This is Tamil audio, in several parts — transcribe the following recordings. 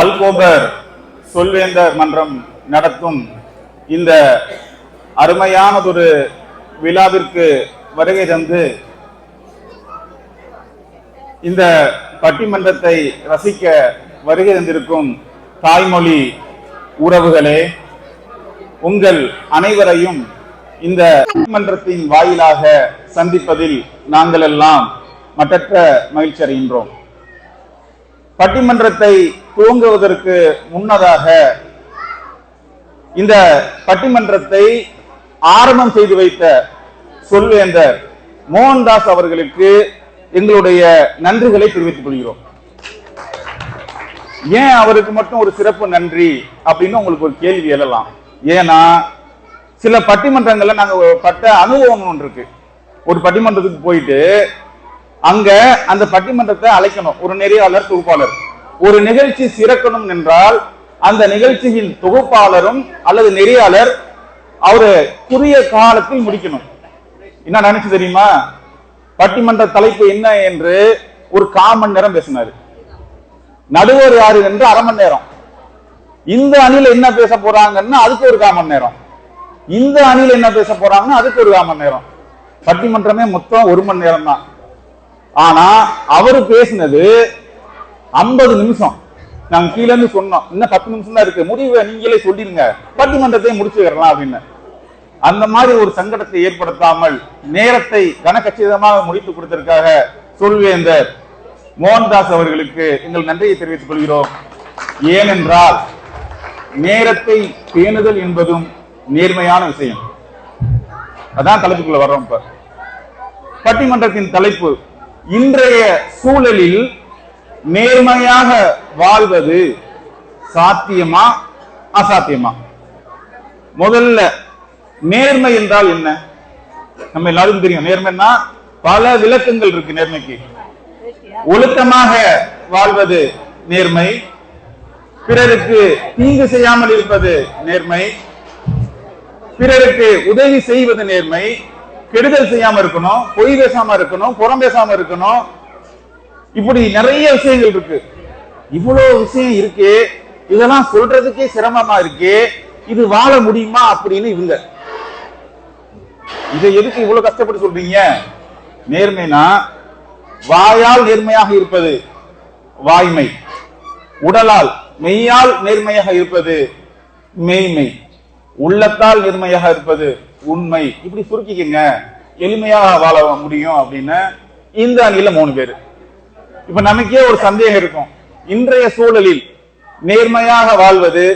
அல்கோபர் சொல்வேந்தர் மன்றம் நடத்தும் இந்த அருமையானதொரு விழாவிற்கு வருகை தந்து இந்த பட்டிமன்றத்தை ரசிக்க வருகை தந்திருக்கும் தாய்மொழி உறவுகளே, உங்கள் அனைவரையும் இந்த பட்டிமன்றத்தின் வாயிலாக சந்திப்பதில் நாங்கள் எல்லாம் மற்றற்ற மகிழ்ச்சி அடைகின்றோம். பட்டிமன்றத்தை துவங்குவதற்கு முன்னதாக இந்த பட்டிமன்றத்தை ஆரம்பம் செய்து வைத்த சொல்வேந்தர் மோகன்தாஸ் அவர்களுக்கு எங்களுடைய நன்றிகளை தெரிவித்துக் கொள்கிறோம். ஏன் அவருக்கு மட்டும் ஒரு சிறப்பு நன்றி அப்படின்னு உங்களுக்கு ஒரு கேள்வி எழலாம். ஏன்னா சில பட்டிமன்றங்கள்ல நாங்க பட்ட அனுபவம் ஒன்று இருக்கு. ஒரு பட்டிமன்றத்துக்கு போயிட்டு அங்க அந்த பட்டிமன்றத்தை அழைக்கணும். ஒரு நெறியாளர், தொகுப்பாளர். ஒரு நிகழ்ச்சி சிறக்கணும் என்றால் அந்த நிகழ்ச்சியின் தொகுப்பாளரும் அல்லது நெறியாளர் அவரு குறுகிய காலத்தில் முடிக்கணும். என்ன நினைச்சு தெரியுமா? பட்டிமன்ற தலைப்பு என்ன என்று ஒரு 1/4 மணி நேரம் பேசினாரு. நடுவர் யாரு என்று 1/2 மணி நேரம். இந்த அணில என்ன பேச போறாங்கன்னா அதுக்கு ஒரு 1/4 மணி நேரம். இந்த அணில என்ன பேச போறாங்கன்னா அதுக்கு ஒரு 1/4 மணி நேரம். பட்டிமன்றமே மொத்தம் 1 மணி நேரம் தான். ஆனா அவரு பேசினது 50 நிமிஷம். நாங்க கீழே இருந்து சொன்னோம், இன்னும் 10 நிமிஷம் தான் இருக்கு, முடிவை நீங்களே சொல்லிருங்க, பட்டிமன்றத்தை முடிச்சுக்கலாம் அப்படின்னு. அந்த மாதிரி ஒரு சங்கடத்தை ஏற்படுத்தாமல் நேரத்தை கனகச்சிதமாக முடித்து கொடுத்ததற்காக சொல்வேந்தர் மோகன்தாஸ் அவர்களுக்கு எங்கள் நன்றியை தெரிவித்துக் கொள்கிறோம். ஏனென்றால் நேரத்தை பேணுதல் என்பதும் நேர்மையான விஷயம். அதான் தலைப்புக்குள்ள வர்றோம். இப்ப பட்டிமன்றத்தின் தலைப்பு, இன்றைய சூழலில் நேர்மையாக வாழ்வது சாத்தியமா அசாத்தியமா? முதல்ல நேர்மை என்றால் என்ன? நம்ம எல்லாருக்கும் தெரியும். நேர்மைன்னா பல விளக்கங்கள் இருக்கு நேர்மைக்கு. ஒழுக்கமாக வாழ்வது நேர்மை, பிறருக்கு தீங்கு செய்யாமல் இருப்பது நேர்மை, பிறருக்கு உதவி செய்வது நேர்மை, கெடுதல் செய்யாம இருக்கணும், பொய் பேசாம இருக்கணும், புறம் பேசாம இருக்கணும். இப்படி நிறைய விஷயங்கள் இருக்கு. இவ்வளவு விஷயம் இருக்கு, இதெல்லாம் சொல்றதுக்கே சிரமமா இருக்கு, இது வாழ முடியுமா அப்படின்னு இவங்க இதை எதுக்கு இவ்வளவு கஷ்டப்பட்டு சொல்றீங்க? நேர்மைனா வாயால் நேர்மையாக இருப்பது வாய்மை, உடலால் மெய்யால் நேர்மையாக இருப்பது மெய்மை, உள்ளத்தால் நேர்மையாக இருப்பது உண்மை. இப்படி சுருக்கிக்கங்க, எளிமையாக வாழ முடியும் அப்படின்னு இந்த அணியில 3 பேர். இப்ப நமக்கே ஒரு சந்தேகம் இருக்கும், இன்றைய சூழலில் நேர்மையாக வாழ்வது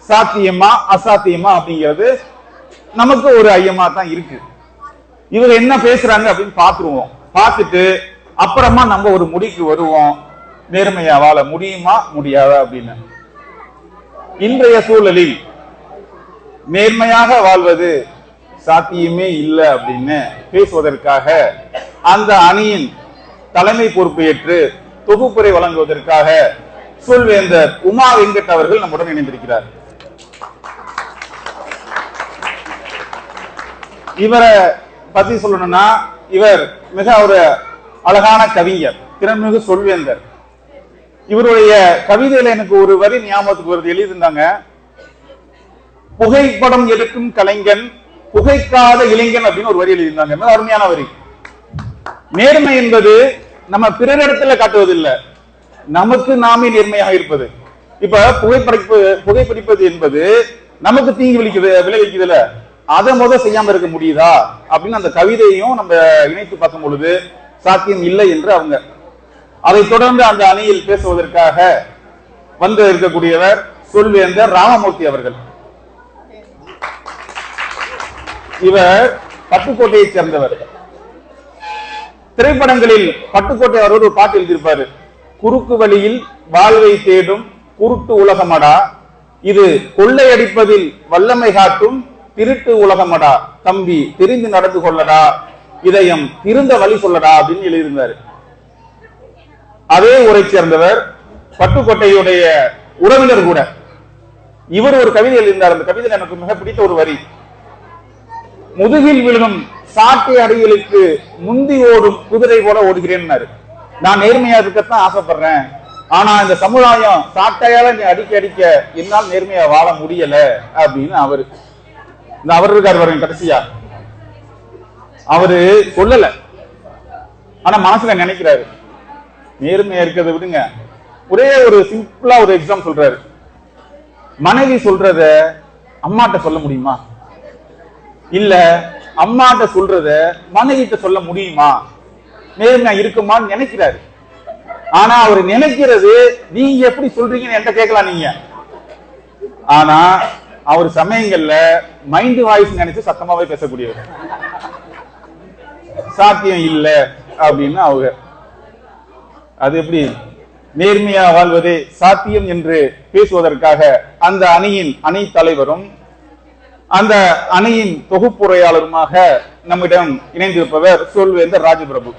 சாத்தியமா அசாத்தியமா அப்படிங்கிறது நமக்கு ஒரு ஐயமா தான் இருக்கு. இவங்க என்ன பேசுறாங்க அப்படின்னு பாத்துருவோம். பார்த்துட்டு அப்புறமா நம்ம ஒரு முடிக்கு வருவோம், நேர்மையா வாழ முடியுமா முடியாதா அப்படின்னு. இன்றைய சூழலில் நேர்மையாக வாழ்வது சாத்தியமே இல்லை அப்படின்னு பேசுவதற்காக அந்த அணியின் தலைமை பொறுப்பு ஏற்று தொகுப்புரை வழங்குவதற்காக சொல்வேந்தர் உமா வெங்கட் அவர்கள் நம்முடன் இணைந்திருக்கிறார். இவரை பத்தி சொல்லணும்னா இவர் மிக ஒரு அழகான கவிஞர், திறன்மிகு சொல்வேந்தர். இவருடைய கவிதையில எனக்கு ஒரு வரி ஞாபகத்துக்கு வருது. எழுதியிருந்தாங்க, புகைப்படம் எடுக்கும் கலைஞன் புகைக்காத இளைஞன் அப்படின்னு ஒரு வரி எழுதியிருந்தாங்க. மிக அருமையான வரி. நேர்மை என்பது நம்ம பிறரிடத்துல காட்டுவதில்லை, நமக்கு நாமே நேர்மையாக இருப்பது. இப்ப புகைப்பிடிப்பது என்பது நமக்கு தீங்கு விளைவிக்குதுல, அதை செய்யாம இருக்க முடியுதா அப்படின்னு அந்த கவிதையும் நம்ம இணைத்து பார்க்கும் பொழுது சாத்தியம் இல்லை என்று அவங்க. அதை தொடர்ந்து அந்த அணியில் பேசுவதற்காக வந்து இருக்கக்கூடியவர் சொல்வேந்தர் ராமமூர்த்தி அவர்கள். இவர் பட்டுக்கோட்டையை சேர்ந்தவர். திரைப்படங்களில் பட்டுக்கோட்டை அவரோடு ஒரு பாட்டு எழுதியிருப்பாரு, குறுக்கு வழியில் வாழ்வை தேடும் குருட்டு உலகமடா, இது கொள்ளையடிப்பதில் வல்லமை காட்டும் திருட்டு உலகமடா, தம்பி தெரிந்து நடந்து கொள்ளடா, இதயம் திருந்த வழி சொல்லடா அப்படின்னு எழுதியிருந்தாரு. அதே ஊரை சேர்ந்தவர், பட்டுக்கோட்டையுடைய உறவினர் கூட. இவர் ஒரு கவிதை எழுதினார். அந்த கவிதையில் எனக்கு மிக பிடித்த ஒரு வரி, முதுகில் விழும் சாட்டை அடிகளுக்கு முந்தி ஓடும் குதிரை போல ஓடுகிறேன். நான் நேர்மையா இருக்கத்தான் ஆசைப்படுறேன், ஆனா இந்த சமுதாயம் சாட்டையால நீ அடிக்க அடிக்க என்னால் நேர்மையா வாழ முடியல அப்படின்னு அவரு இருக்காரு பாருங்க. கடைசியா அவரு சொல்லல, ஆனா மனசுல நினைக்கிறாரு நேர்மையா இருக்கிறத விடுங்க. ஒரே ஒரு சிம்பிளா ஒரு எக்ஸாம் சொல்றாரு. மனைவி சொல்றத அம்மாட்ட சொல்ல முடியுமா? இல்ல அம்மாட்ட சொல்றத மனைவிட்ட சொல்ல முடியுமா? நேர்மையா இருக்குமான்னு நினைக்கிறாரு. ஆனா அவர் நினைக்கிறது நீங்க எப்படி சொல்றீங்கன்னு என்கிட்ட கேட்கலாம் நீங்க. ஆனா அவர் சமயங்கள்ல மைண்ட் வாய்ஸ் நினைச்சு சத்தமாவே பேசக்கூடியவர். சாத்தியம் இல்ல அப்படின்னு அவங்க அது எப்படி நேர்மையா வாழ்வதே சாத்தியம் என்று பேசுவதற்காக அந்த அணியின் அணி தலைவரும் அந்த அணியின் தொகுப்புரையாளருமாக நம்மிடம் இணைந்திருப்பவர் சொல்வேந்தர் ராஜபிரபு.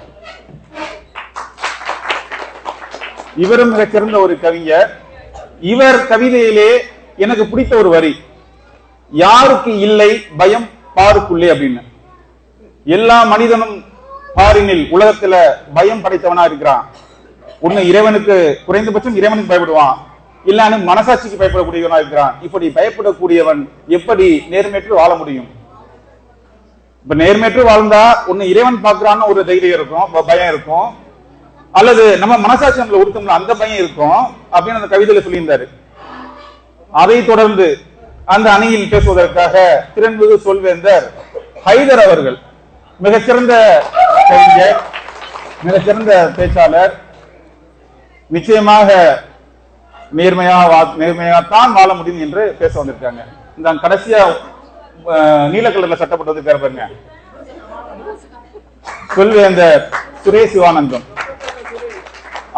இவரும் மிகச்சிறந்த ஒரு கவிஞர். இவர் கவிதையிலே எனக்கு பிடித்த ஒரு வரி, யாருக்கு இல்லை பயம் பாருக்குள்ளே அப்படின்னு. எல்லா மனிதனும் பாரினில் உலகத்துல பயம் படைத்தவனா இருக்கிறான். ஒண்ணு இறைவனுக்கு, குறைந்தபட்சம் இறைவனுக்கு பயப்படுவான், இல்லான்னு மனசாட்சிக்கு பயப்படக்கூடியவனா இருக்கிறான். இப்படி பயப்படக்கூடியவன் எப்படி நேர்மையற்று வாழ முடியும்? இப்ப நேர்மையற்று வாழ்ந்தா ஒண்ணு இறைவன் பார்க்கிறான்னு ஒரு தைரியம் இருக்கும், பயம் இருக்கும், அல்லது நம்ம மனசாட்சி நம்மள உறுத்தம்ல அந்த பயம் இருக்கும் அப்படின்னு அந்த கவிதையில சொல்லியிருந்தாரு. அதை தொடர்ந்து அந்த அணியில் பேசுவதற்காக திறன்மிகு சொல்வேந்தர் ஹைதர் அவர்கள், மிகச்சிறந்த கவிஞர், மிகச்சிறந்த பேச்சாளர், நிச்சயமாக நேர்மையாகத்தான் வாழ முடியும் என்று பேச வந்திருக்காங்க. இந்த கடைசியா நீல கலர்ல சட்டப்பட்டது பேர் பாருங்க, சொல்வேந்தர் சுரேஷ் சிவானந்தம்.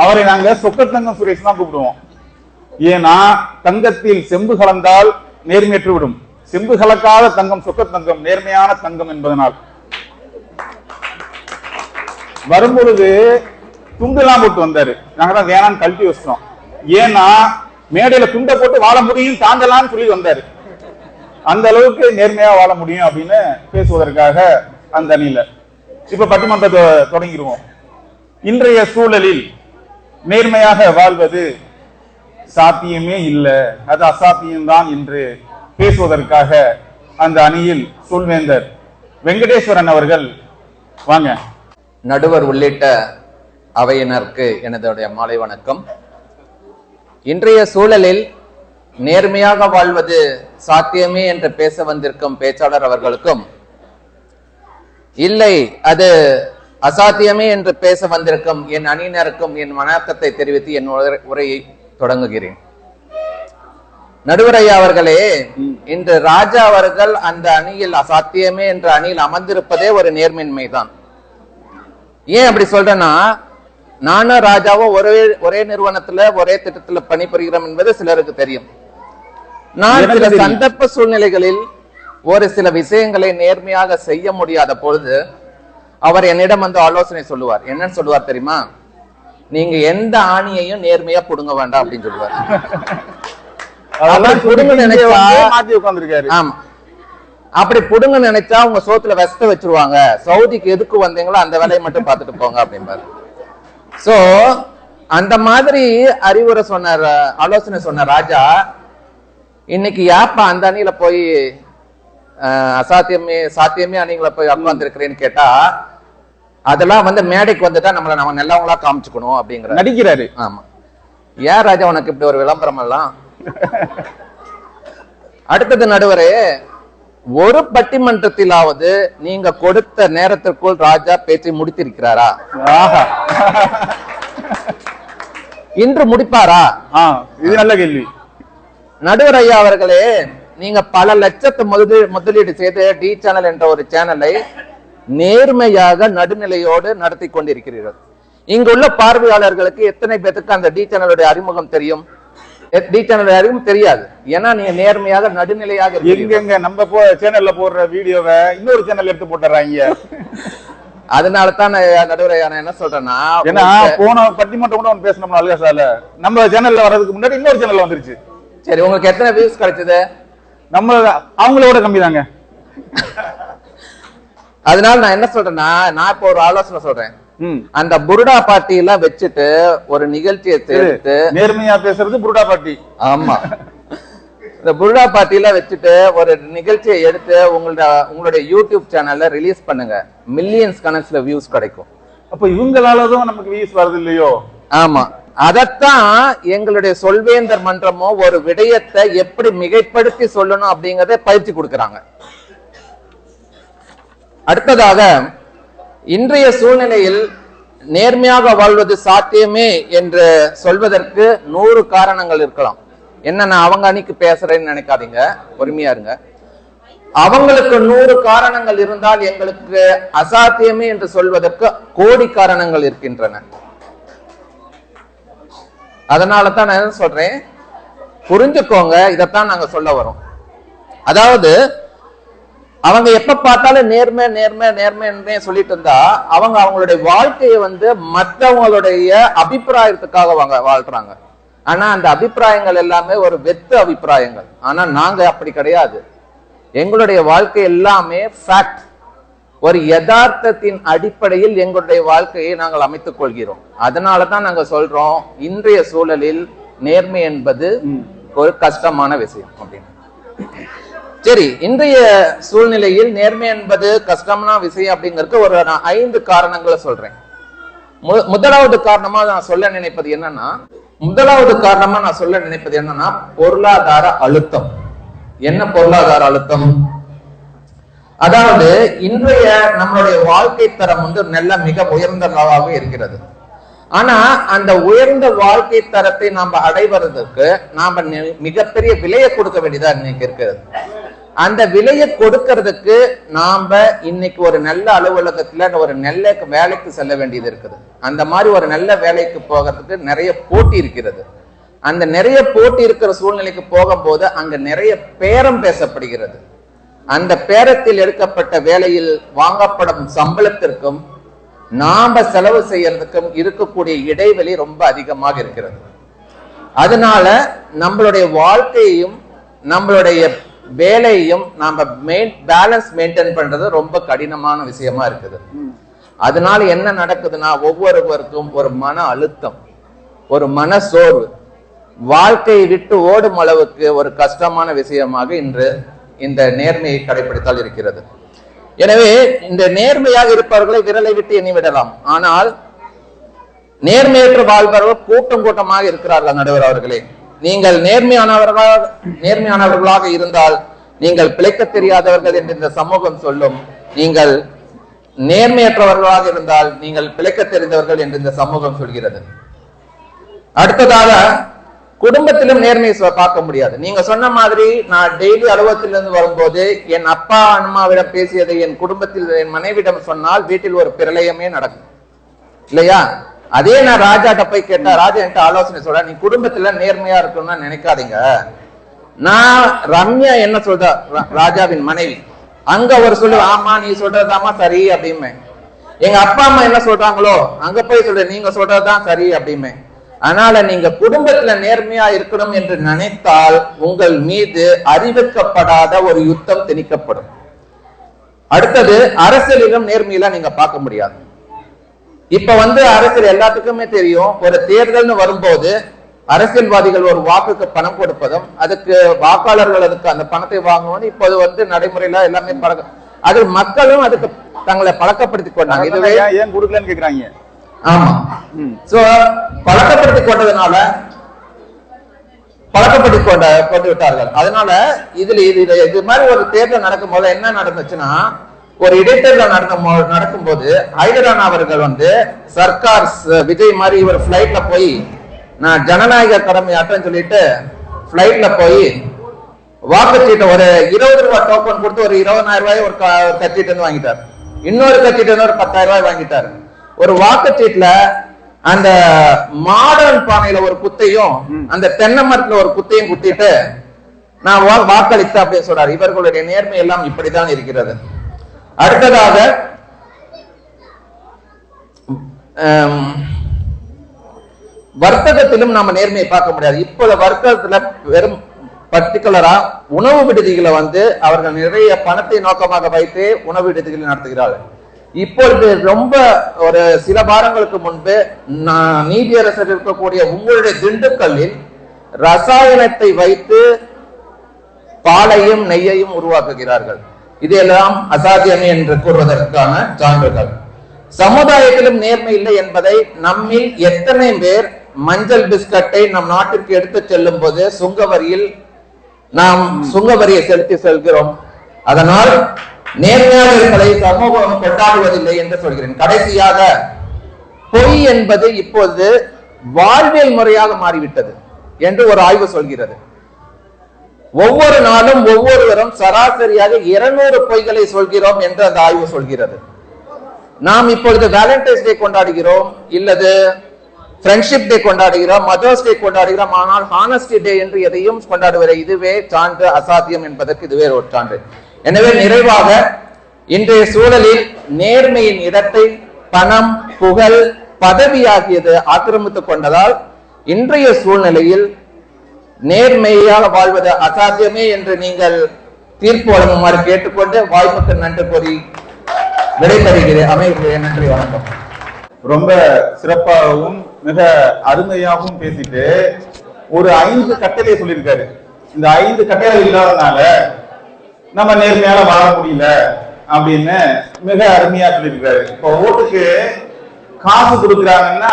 அவரை நாங்க சொக்கத்தங்கம் சுரேஷ் தான் கூப்பிடுவோம். ஏன்னா தங்கத்தில் செம்பு கலந்தால் நேர்மையற்று விடும், செம்பு கலக்காத தங்கம் சொக்கத்தங்கம், நேர்மையான தங்கம் என்பதனால். வரும்பொழுது துண்டெல்லாம் போட்டு வந்தாரு, நாங்க தான் வேணான்னு கழட்டி வச்சிட்டோம். ஏன்னா மேடையில துண்டை போட்டு வாழ முடியும் தாண்டலான்னு சொல்லி வந்தாரு. அந்த அளவுக்கு நேர்மையா வாழ முடியும் அப்படின்னு பேசுவதற்காக அந்த அணியில இப்ப பட்டிமன்றத்தை தொடங்கிடுவோம். இன்றைய சூழலில் நேர்மையாக வாழ்வது சாத்தியமே இல்லை, அது அசாத்தியம்தான் என்று பேசுவதற்காக அந்த அணியில் சொல்வேந்தர் வெங்கடேஸ்வரன் அவர்கள் வாங்க. நடுவர் உள்ளிட்ட அவையினருக்கு எனதுடைய மாலை வணக்கம். இன்றைய சூழலில் நேர்மையாக வாழ்வது சாத்தியமே என்று பேச வந்திருக்கும் பேச்சாளர் அவர்களுக்கும், இல்லை அது அசாத்தியமே என்று பேச வந்திருக்கும் என் அணியினருக்கும் என் வணக்கத்தை தெரிவித்து என் உரையை தொடங்குகிறேன். நடுவரையா அவர்களே, இன்று ராஜா அவர்கள் அந்த அணியில் அசாத்தியமே என்ற அணியில் அமர்ந்திருப்பதே ஒரு நேர்மையின்மைதான். ஏன் அப்படி சொல்றேன்னா, நானும் ராஜாவும் ஒரே நிறுவனத்துல ஒரே திட்டத்துல பணிபுரிகிறோம் என்பது சிலருக்கு தெரியும். நான் சில சந்தர்ப்ப சூழ்நிலைகளில் ஒரு சில விஷயங்களை நேர்மையாக செய்ய முடியாத பொழுது அவர் என்னிடம் வந்து ஆலோசனை சொல்லுவார். என்னன்னு சொல்லுவார் தெரியுமா? நீங்க எந்த ஆணியையும் நேர்மையா புடுங்க வேண்டாம் அப்படின்னு சொல்லுவார். ஆமா, அப்படி புடுங்க நினைச்சா உங்க சோத்துல வெஸ்ட வச்சிருவாங்க, சவுதிக்கு எதுக்கு வந்தீங்களோ அந்த வேலையை மட்டும் பார்த்துட்டு போங்க அப்படின்பாரு. சோ அந்த மாதிரி அறிவுரை சொன்னார், ஆலோசனை சொன்ன ராஜா இன்னைக்கு யாப்பா அந்த அணியில போய் சாத்தியமே அணிகளை போய் உட்கார்ந்துருக்கிறேன்னு கேட்டா, அதெல்லாம் வந்து மேடைக்கு வந்துட்டா நம்ம நல்லவங்களா காமிச்சுக்கணும் அப்படிங்கிற நடிக்கிறாரு. ஆமா, ஏன் ராஜா உனக்கு இப்படி ஒரு விளம்பரம் எல்லாம்? அடுத்தது நடுவரே, ஒரு பட்டிமன்றத்திலாவது நீங்க கொடுத்த நேரத்திற்குள் ராஜா பேச்சை முடித்திருக்கிறாரா? இன்று முடிப்பாரா? இது நல்ல கேள்வி. நடுவர் ஐயா அவர்களே, நீங்க பல லட்சத்தை முதலீடு செய்து டி சேனல் என்ற ஒரு சேனலை நேர்மையாக நடுநிலையோடு நடத்தி கொண்டிருக்கிறீர்கள். இங்குள்ள பார்வையாளர்களுக்கு எத்தனை பேருக்கு அந்த டி சேனலுடைய அறிமுகம் தெரியும்? டி சேனல் அறிமுகம் தெரியாது. ஏன்னா நீங்க நேர்மையாக நடுநிலையாக எங்க நம்ம சேனல்ல போடுற வீடியோவை இன்னொரு சேனல் எடுத்து போட்டுறாங்க. அதனாலதான் நடுவரை என்ன சொல்றேன்னா, ஏன்னா போன பட்டிமன்றம் கூட ஒன்று பேசணும்னா அல்காசால நம்ம சேனல்ல வர்றதுக்கு முன்னாடி இன்னொரு சேனல்ல வந்துருச்சு. சரி, உங்களுக்கு எத்தனை வியூஸ் கிடைச்சது? நம்ம அவங்களோட கம்மி தாங்க. அதனால நான் என்ன சொல்றேன்னா, நான் இப்ப ஒரு ஆலோசனை சொல்றேன். அந்த புருடா பாட்டி எல்லாம் வச்சுட்டு ஒரு நிகழ்ச்சியை சேர்த்து நேர்மையா பேசுறது புருடா பாட்டி. ஆமா, இந்த புருடா பாட்டி எல்லாம் வச்சுட்டு ஒரு நிகழ்ச்சியை எடுத்து உங்களுடைய யூடியூப் சேனல்ல ரிலீஸ் பண்ணுங்க. மில்லியன்ஸ் கணக்குல வியூஸ் கிடைக்கும். அப்ப இவங்களாலதான் நமக்கு வியூஸ் வருது இல்லையோ? ஆமா, அதத்தான் எங்களுடைய சொல்வேந்தர் மன்றமோ ஒரு விடயத்தை எப்படி மிகைப்படுத்தி சொல்லணும் அப்படிங்கறத பயிற்சி கொடுக்கறாங்க. அடுத்ததாக, இன்றைய சூழ்நிலையில் நேர்மையாக வாழ்வது சாத்தியமே என்று சொல்வதற்கு 100 காரணங்கள் இருக்கலாம். என்ன, நான் அவங்க அன்னைக்கு பேசுறேன்னு நினைக்காதீங்க, பொறுமையா இருங்க. அவங்களுக்கு 100 காரணங்கள் இருந்தால் எங்களுக்கு அசாத்தியமே என்று சொல்வதற்கு கோடி காரணங்கள் இருக்கின்றன. அதனால தான் நான் என்ன சொல்றேன், புரிஞ்சுக்கோங்க, இதைத்தான் நாங்க சொல்ல வரோம். அதாவது அவங்க எப்ப பார்த்தாலும் நேர்மை நேர்மை நேர்மை சொல்லிட்டு இருந்தா அவங்களுடைய வாழ்க்கையை மற்றவங்களுடைய அபிப்பிராயத்துக்காக வாழ்றாங்க. ஆனா அந்த அபிப்பிராயங்கள் எல்லாமே ஒரு வெத்து அபிப்பிராயங்கள். ஆனா நாங்க அப்படி கிடையாது. எங்களுடைய வாழ்க்கை எல்லாமே ஃபேக்ட், ஒரு யதார்த்தத்தின் அடிப்படையில் எங்களுடைய வாழ்க்கையை நாங்கள் அமைத்துக் கொள்கிறோம். அதனாலதான் நாங்க சொல்றோம், இன்றைய சூழலில் நேர்மை என்பது ஒரு கஷ்டமான விஷயம் அப்படின்னு. சரி, இன்றைய சூழ்நிலையில் நேர்மை என்பது கஷ்டமான விஷயம் அப்படிங்கிறதுக்கு ஒரு 5 காரணங்களை சொல்றேன். முதலாவது காரணமா நான் சொல்ல நினைப்பது என்னன்னா பொருளாதார அழுத்தம். என்ன பொருளாதார அழுத்தம்? அதாவது இன்றைய நம்மளுடைய வாழ்க்கை தரம் நல்ல மிக உயர்ந்ததாக இருக்கிறது. ஆனா அந்த உயர்ந்த வாழ்க்கை தரத்தை நாம அடைவதற்கு நாம மிகப்பெரிய விலையை கொடுக்க வேண்டியதா இன்னைக்கு இருக்கிறது. அந்த விலையை கொடுக்கறதுக்கு நாம இன்னைக்கு ஒரு நல்ல அலுவலகத்துல ஒரு நல்ல வேலைக்கு செல்ல வேண்டியது இருக்குது. அந்த மாதிரி ஒரு நல்ல வேலைக்கு போகிறதுக்கு நிறைய போட்டி இருக்கிறது. அந்த நிறைய போட்டி இருக்கிற சூழ்நிலைக்கு போகும்போது அங்க நிறைய பேரம் பேசப்படுகிறது. அந்த பேரத்தில் எடுக்கப்பட்ட வேலையில் வாங்கப்படும் சம்பளத்திற்கும் நாம செலவு செய்யறதுக்கும் இருக்கக்கூடிய இடைவெளி ரொம்ப அதிகமாக இருக்கிறது. அதனால நம்மளுடைய வாழ்க்கையையும் நம்மளுடைய வேலையையும் நாம பேலன்ஸ் மெயின்டைன் பண்றது ரொம்ப கடினமான விஷயமா இருக்குது. அதனால என்ன நடக்குதுன்னா, ஒவ்வொருவருக்கும் ஒரு மன அழுத்தம், ஒரு மன சோர்வு, வாழ்க்கையை விட்டு ஓடும் அளவுக்கு ஒரு கஷ்டமான விஷயமாக இன்று இந்த நேர்மையை கடைபிடித்தால் இருக்கிறது. எனவே இந்த நேர்மையாக இருப்பவர்களை விரலை விட்டு எண்ணிவிடலாம். ஆனால் நேர்மையற்று வாழ்பவர்கள் கூட்டம் கூட்டமாக இருக்கிறார்கள். நடுவர் அவர்களே, நீங்கள் நேர்மையானவர்களாக இருந்தால் நீங்கள் பிழைக்க தெரியாதவர்கள் என்று இந்த சமூகம் சொல்லும். நீங்கள் நேர்மையற்றவர்களாக இருந்தால் நீங்கள் பிழைக்க தெரிந்தவர்கள் என்று இந்த சமூகம் சொல்கிறது. அடுத்ததாக, குடும்பத்திலும் நேர்மையை பார்க்க முடியாது. நீங்க சொன்ன மாதிரி நான் டெய்லி அலுவலகத்திலிருந்து வரும்போது என் அப்பா அம்மாவிடம் பேசியதை என் குடும்பத்தில் என் மனைவிடம் சொன்னால் வீட்டில் ஒரு பிரளயமே நடக்கும் இல்லையா? அதே நான் ராஜாட்ட போய் கேட்டா ராஜா என்கிட்ட ஆலோசனை சொல்ற, நீ குடும்பத்துல நேர்மையா இருக்கணும்னு நினைக்காதீங்க. நான் ரம்யா என்ன சொல்ற, ராஜாவின் மனைவி, அங்க ஒரு சொல்லு, ஆமா நீ சொல்றதாமா சரி அப்படிமே. எங்க அப்பா அம்மா என்ன சொல்றாங்களோ அங்க போய் சொல்ற, நீங்க சொல்றதுதான் சரி அப்படிமே. அதனால நீங்க குடும்பத்துல நேர்மையா இருக்கணும் என்று நினைத்தால் உங்கள் மீது அறிவிக்கப்படாத ஒரு யுத்தம் திணிக்கப்படும். அடுத்தது, அரசியலிலும் நேர்மையெல்லாம் நீங்க பார்க்க முடியாது. இப்ப அரசியல் எல்லாத்துக்குமே தெரியும், ஒரு தேர்தல்னு வரும்போது அரசியல்வாதிகள் ஒரு வாக்குக்கு பணம் கொடுப்பதும் அதுக்கு வாக்காளர்கள் அதுக்கு அந்த பணத்தை வாங்கணும். இப்போது நடைமுறையில எல்லாமே அது மக்களும் அதுக்கு தங்களை பழக்கப்படுத்தி கொண்டாங்க. இதுவே ஏன் கொடுக்கலன்னு கேக்குறாங்க. ஆமா, சோ பழக்கப்படுத்தி கொண்டதுனால கொண்டு விட்டார்கள். அதனால இது மாதிரி ஒரு தேர்தல் நடக்கும் போது என்ன நடந்துச்சுன்னா, ஒரு இடைத்தேர்தல் நடக்கும்போது ஹைதரான் அவர்கள் சர்க்கார் விஜய் மாதிரி இவர் பிளைட்ல போய் நான் ஜனநாயக கடமையாற்றன்னு சொல்லிட்டு பிளைட்ல போய் வாக்குச்சீட்டை ஒரு 20 ரூபாய் டோக்கன் கொடுத்து ஒரு 20,000 ரூபாய் ஒரு கட்சிட்டு வாங்கிட்டார். இன்னொரு கட்சிட்டு ஒரு 10,000 ரூபாய் வாங்கிட்டார். ஒரு வாக்குச்சீட்டுல அந்த மாடர்ன் பானையில ஒரு குத்தையும் அந்த தென்னை மரத்துல ஒரு குத்தையும் குத்திட்டு நான் வாக்களித்த அப்படின்னு சொல்றாரு. இவர்களுடைய நேர்மை எல்லாம் இப்படித்தான் இருக்கிறது. அடுத்ததாக, வர்த்தகத்திலும் நாம நேர்மையை பார்க்க முடியாது. இப்போது வர்த்தகத்துல வெறும் பர்டிகுலரா உணவு விடுதிகளை அவர்கள் நிறைய பணத்தை நோக்கமாக வைத்து உணவு விடுதிகளை நடத்துகிறார்கள். இப்பொழுது ரொம்ப ஒரு சில வாரங்களுக்கு முன்பு நீதியரசர் இருக்கக்கூடிய உங்களுடைய திண்டுக்கல்லில் ரசாயனத்தை வைத்து பாலையும் நெய்யையும் உருவாக்குகிறார்கள். இதெல்லாம் அசாத்தியமே என்று கூறுவதற்கான சான்றுகள். சமுதாயத்திலும் நேர்மை இல்லை என்பதை நம்மில் எத்தனை பேர் மஞ்சள் பிஸ்கட்டை நம் நாட்டிற்கு எடுத்து செல்லும் போது நாம் சுங்கவரியை செலுத்தி செல்கிறோம். அதனால் நேர்மையாளர்களை சமூகம் கொண்டாடுவதில்லை என்று சொல்கிறேன். கடைசியாக, பொய் என்பது இப்போது வாழ்வியல் முறையாக மாறிவிட்டது என்று ஒரு ஆய்வு சொல்கிறது. ஒவ்வொரு நாளும் ஒவ்வொருவரும் சராசரியாக 200 பொய்களை சொல்கிறோம் என்று அந்த ஆய்வு சொல்கிறது. நாம் இப்பொழுது வேலண்டைன்ஸ் டே கொண்டாடுகிறோம், இல்லது ஃப்ரெண்ட்ஷிப் டே கொண்டாடுகிறோம், மதர்ஸ் டே கொண்டாடுகிறோம். ஆனால் ஹானஸ்டி டே என்று எதையும் கொண்டாடுவதில்லை. இதுவே சான்று அசாத்தியம் என்பதற்கு இதுவே ஒரு சான்று. எனவே நிறைவாக, இன்றைய சூழலில் நேர்மையின் இடத்தை பணம், புகழ், பதவி ஆகியது ஆக்கிரமித்துக் கொண்டதால் இன்றைய சூழ்நிலையில் நேர்மையாக வாழ்வது அசாத்தியமே என்று நீங்கள் தீர்ப்பு வழங்குமாறு கேட்டுக்கொண்டு வாய்ப்புக்கு நன்றி கூறி விடைபெறுகிறேன். அமைகிறேன். நன்றி, வணக்கம். ரொம்ப சிறப்பாகவும் மிக அருமையாகவும் பேசிட்டு ஒரு 5 கட்டளை சொல்லியிருக்காரு. இந்த 5 கட்டளை இல்லாதனால நம்ம நேர்மையால வாழ முடியல அப்படின்னு மிக அருமையா சொல்லியிருக்காரு. இப்போ ஓட்டுக்கு காசு கொடுக்குறாங்கன்னா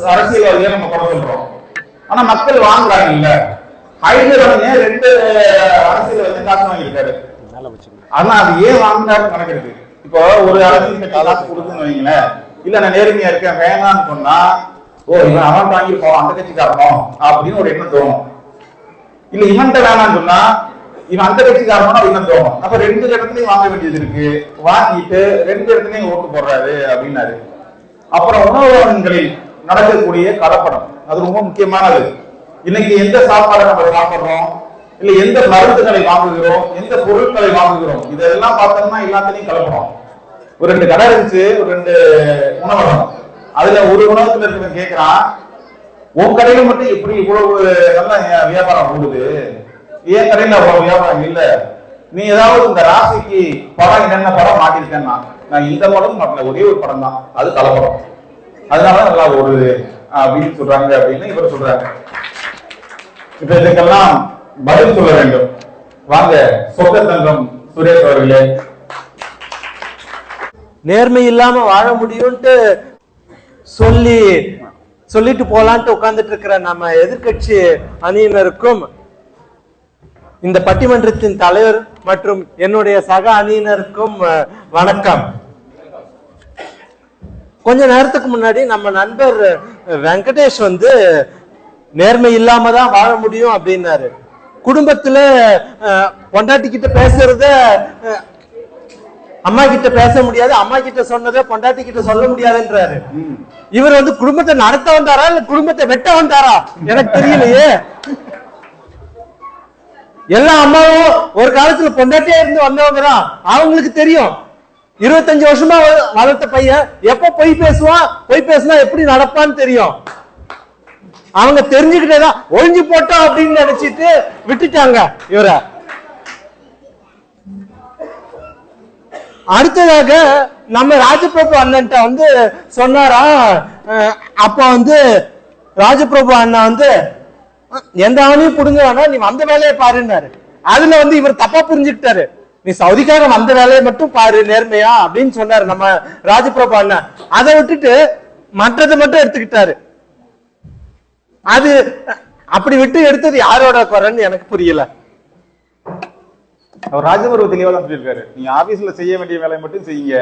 அரசியல்வாதியை நம்ம குறை சொல்றோம். ஆனா மக்கள் வாங்குறாங்க இல்ல. ஹைதராபாத் 2 அரசியல் வந்து காசு வாங்கியிருக்காரு. ஆனா அது ஏன் வாங்கினாரு கணக்கு. இப்போ ஒரு அரசியல் கட்சி காசு கொடுக்குன்னு வைங்களேன், இல்ல நான் நேர்மையா இருக்கேன் வேணான்னு சொன்னா, ஓ இவன் அவன் வாங்கி போவான் அந்த கட்சிக்காரனும் அப்படின்னு ஒரு எண்ணம் தோணும். இல்ல இவன்கிட்ட வேணான்னு சொன்னா இவன் அந்த கட்சிக்காரனும் எண்ணம் தோணும். அப்ப 2 இடத்துலயும் வாங்க வேண்டியது இருக்கு. வாங்கிட்டு 2 இடத்துலயும் ஓட்டு போடுறாரு அப்படின்னாரு. அப்புறம் உணவகங்களில் நடக்கக்கூடிய கலப்படம், அது ரொம்ப முக்கியமானது. இன்னைக்கு எந்த சாப்பாடை நம்ம சாப்பிடுறோம், இல்ல எந்த மருந்துகளை வாங்குகிறோம், எந்த பொருட்களை வாங்குகிறோம், இதெல்லாம் பார்த்தோம்னா எல்லாத்தையும் கலப்படம். ஒரு 2 கடை இருந்துச்சு, ஒரு 2 உணவகம். அதுல ஒரு உணவகத்துல இருக்கிறவன் கேட்கிறான், உன் கடையில மட்டும் எப்படி இவ்வளவு நல்ல வியாபாரம் போடுது, ஏன் கடையில அவ்வளவு வியாபாரம் இல்ல, நீ ஏதாவது இந்த ராசிக்கு படம் என்னென்ன படம் மாட்டிருக்கேன்னா, நான் இந்த படம் மாட்டல, ஒரே ஒரு படம் தான், அது கலப்படம், அதனால நல்லா ஓடுது அப்படின்னு சொல்றாங்க அப்படின்னு இவர் சொல்றாங்க. இப்ப இதுக்கெல்லாம் பதில் சொல்ல வேண்டும். வாங்க சொக்கத்தங்கம் சுரேஷ் அவர்களே. நேர்மை இல்லாம வாழ முடியும்ட்டு சொல்லிட்டு போலான்ட்டு உட்கார்ந்துட்டு இருக்கிற நம்ம எதிர்கட்சி அணியினருக்கும், இந்த பட்டிமன்றத்தின் தலைவர் மற்றும் என்னுடைய சக அணியினருக்கும் வணக்கம். கொஞ்ச நேரத்துக்கு முன்னாடி நம்ம நண்பர் வெங்கடேஷ் வந்து நேர்மை இல்லாம தான் வாழ முடியும் அப்படின்னாரு. குடும்பத்துல பொண்டாட்டி கிட்ட பேசுறத அம்மா கிட்ட பேச முடியாது, அம்மா கிட்ட சொன்னதை பொண்டாட்டி கிட்ட சொல்ல முடியாதுன்றாரு. இவர் வந்து குடும்பத்தை நடத்த வந்தாரா இல்ல குடும்பத்தை வெட்ட வந்தாரா எனக்கு தெரியலையே. எல்லா அம்மாவும் ஒரு காலத்துல பொண்டாட்டியா இருந்து வந்தவங்க தான், அவங்களுக்கு தெரியும். 25 வருஷமா வளர்த்த பையன் எப்ப பொய் பேசுவான், பொய் பேசினா எப்படி நடப்பான்னு தெரியும். அவங்க தெரிஞ்சுக்கிட்டேதான் ஒழிஞ்சு போட்டோம் அப்படின்னு நினைச்சிட்டு விட்டுட்டாங்க இவர. அடுத்ததாக நம்ம ராஜபிரபு அண்ணன்ட்ட வந்து சொன்னாரா, அப்ப வந்து ராஜபிரபு அண்ணா வந்து எந்த ஆணையும் புடுங்க வேணா, நீ வந்த வேலையை பாருன்னாரு. அதுல வந்து இவர் தப்பா புரிஞ்சுக்கிட்டாரு, நீ சவுதிக்காக வந்த வேலையை மட்டும் பாரு நேர்மையா அப்படின்னு சொன்னாரு நம்ம ராஜபிரபு அண்ணா. அதை விட்டுட்டு மற்றதை மட்டும் எடுத்துக்கிட்டாரு. அது அப்படி விட்டு எடுத்தது யாரோட குறைன்னு எனக்கு புரியல. அவர் ராஜபுரம் தெளிவா தான் சொல்லியிருக்காரு, நீங்க ஆபீஸ்ல செய்ய வேண்டிய வேலையை மட்டும் செய்யுங்க,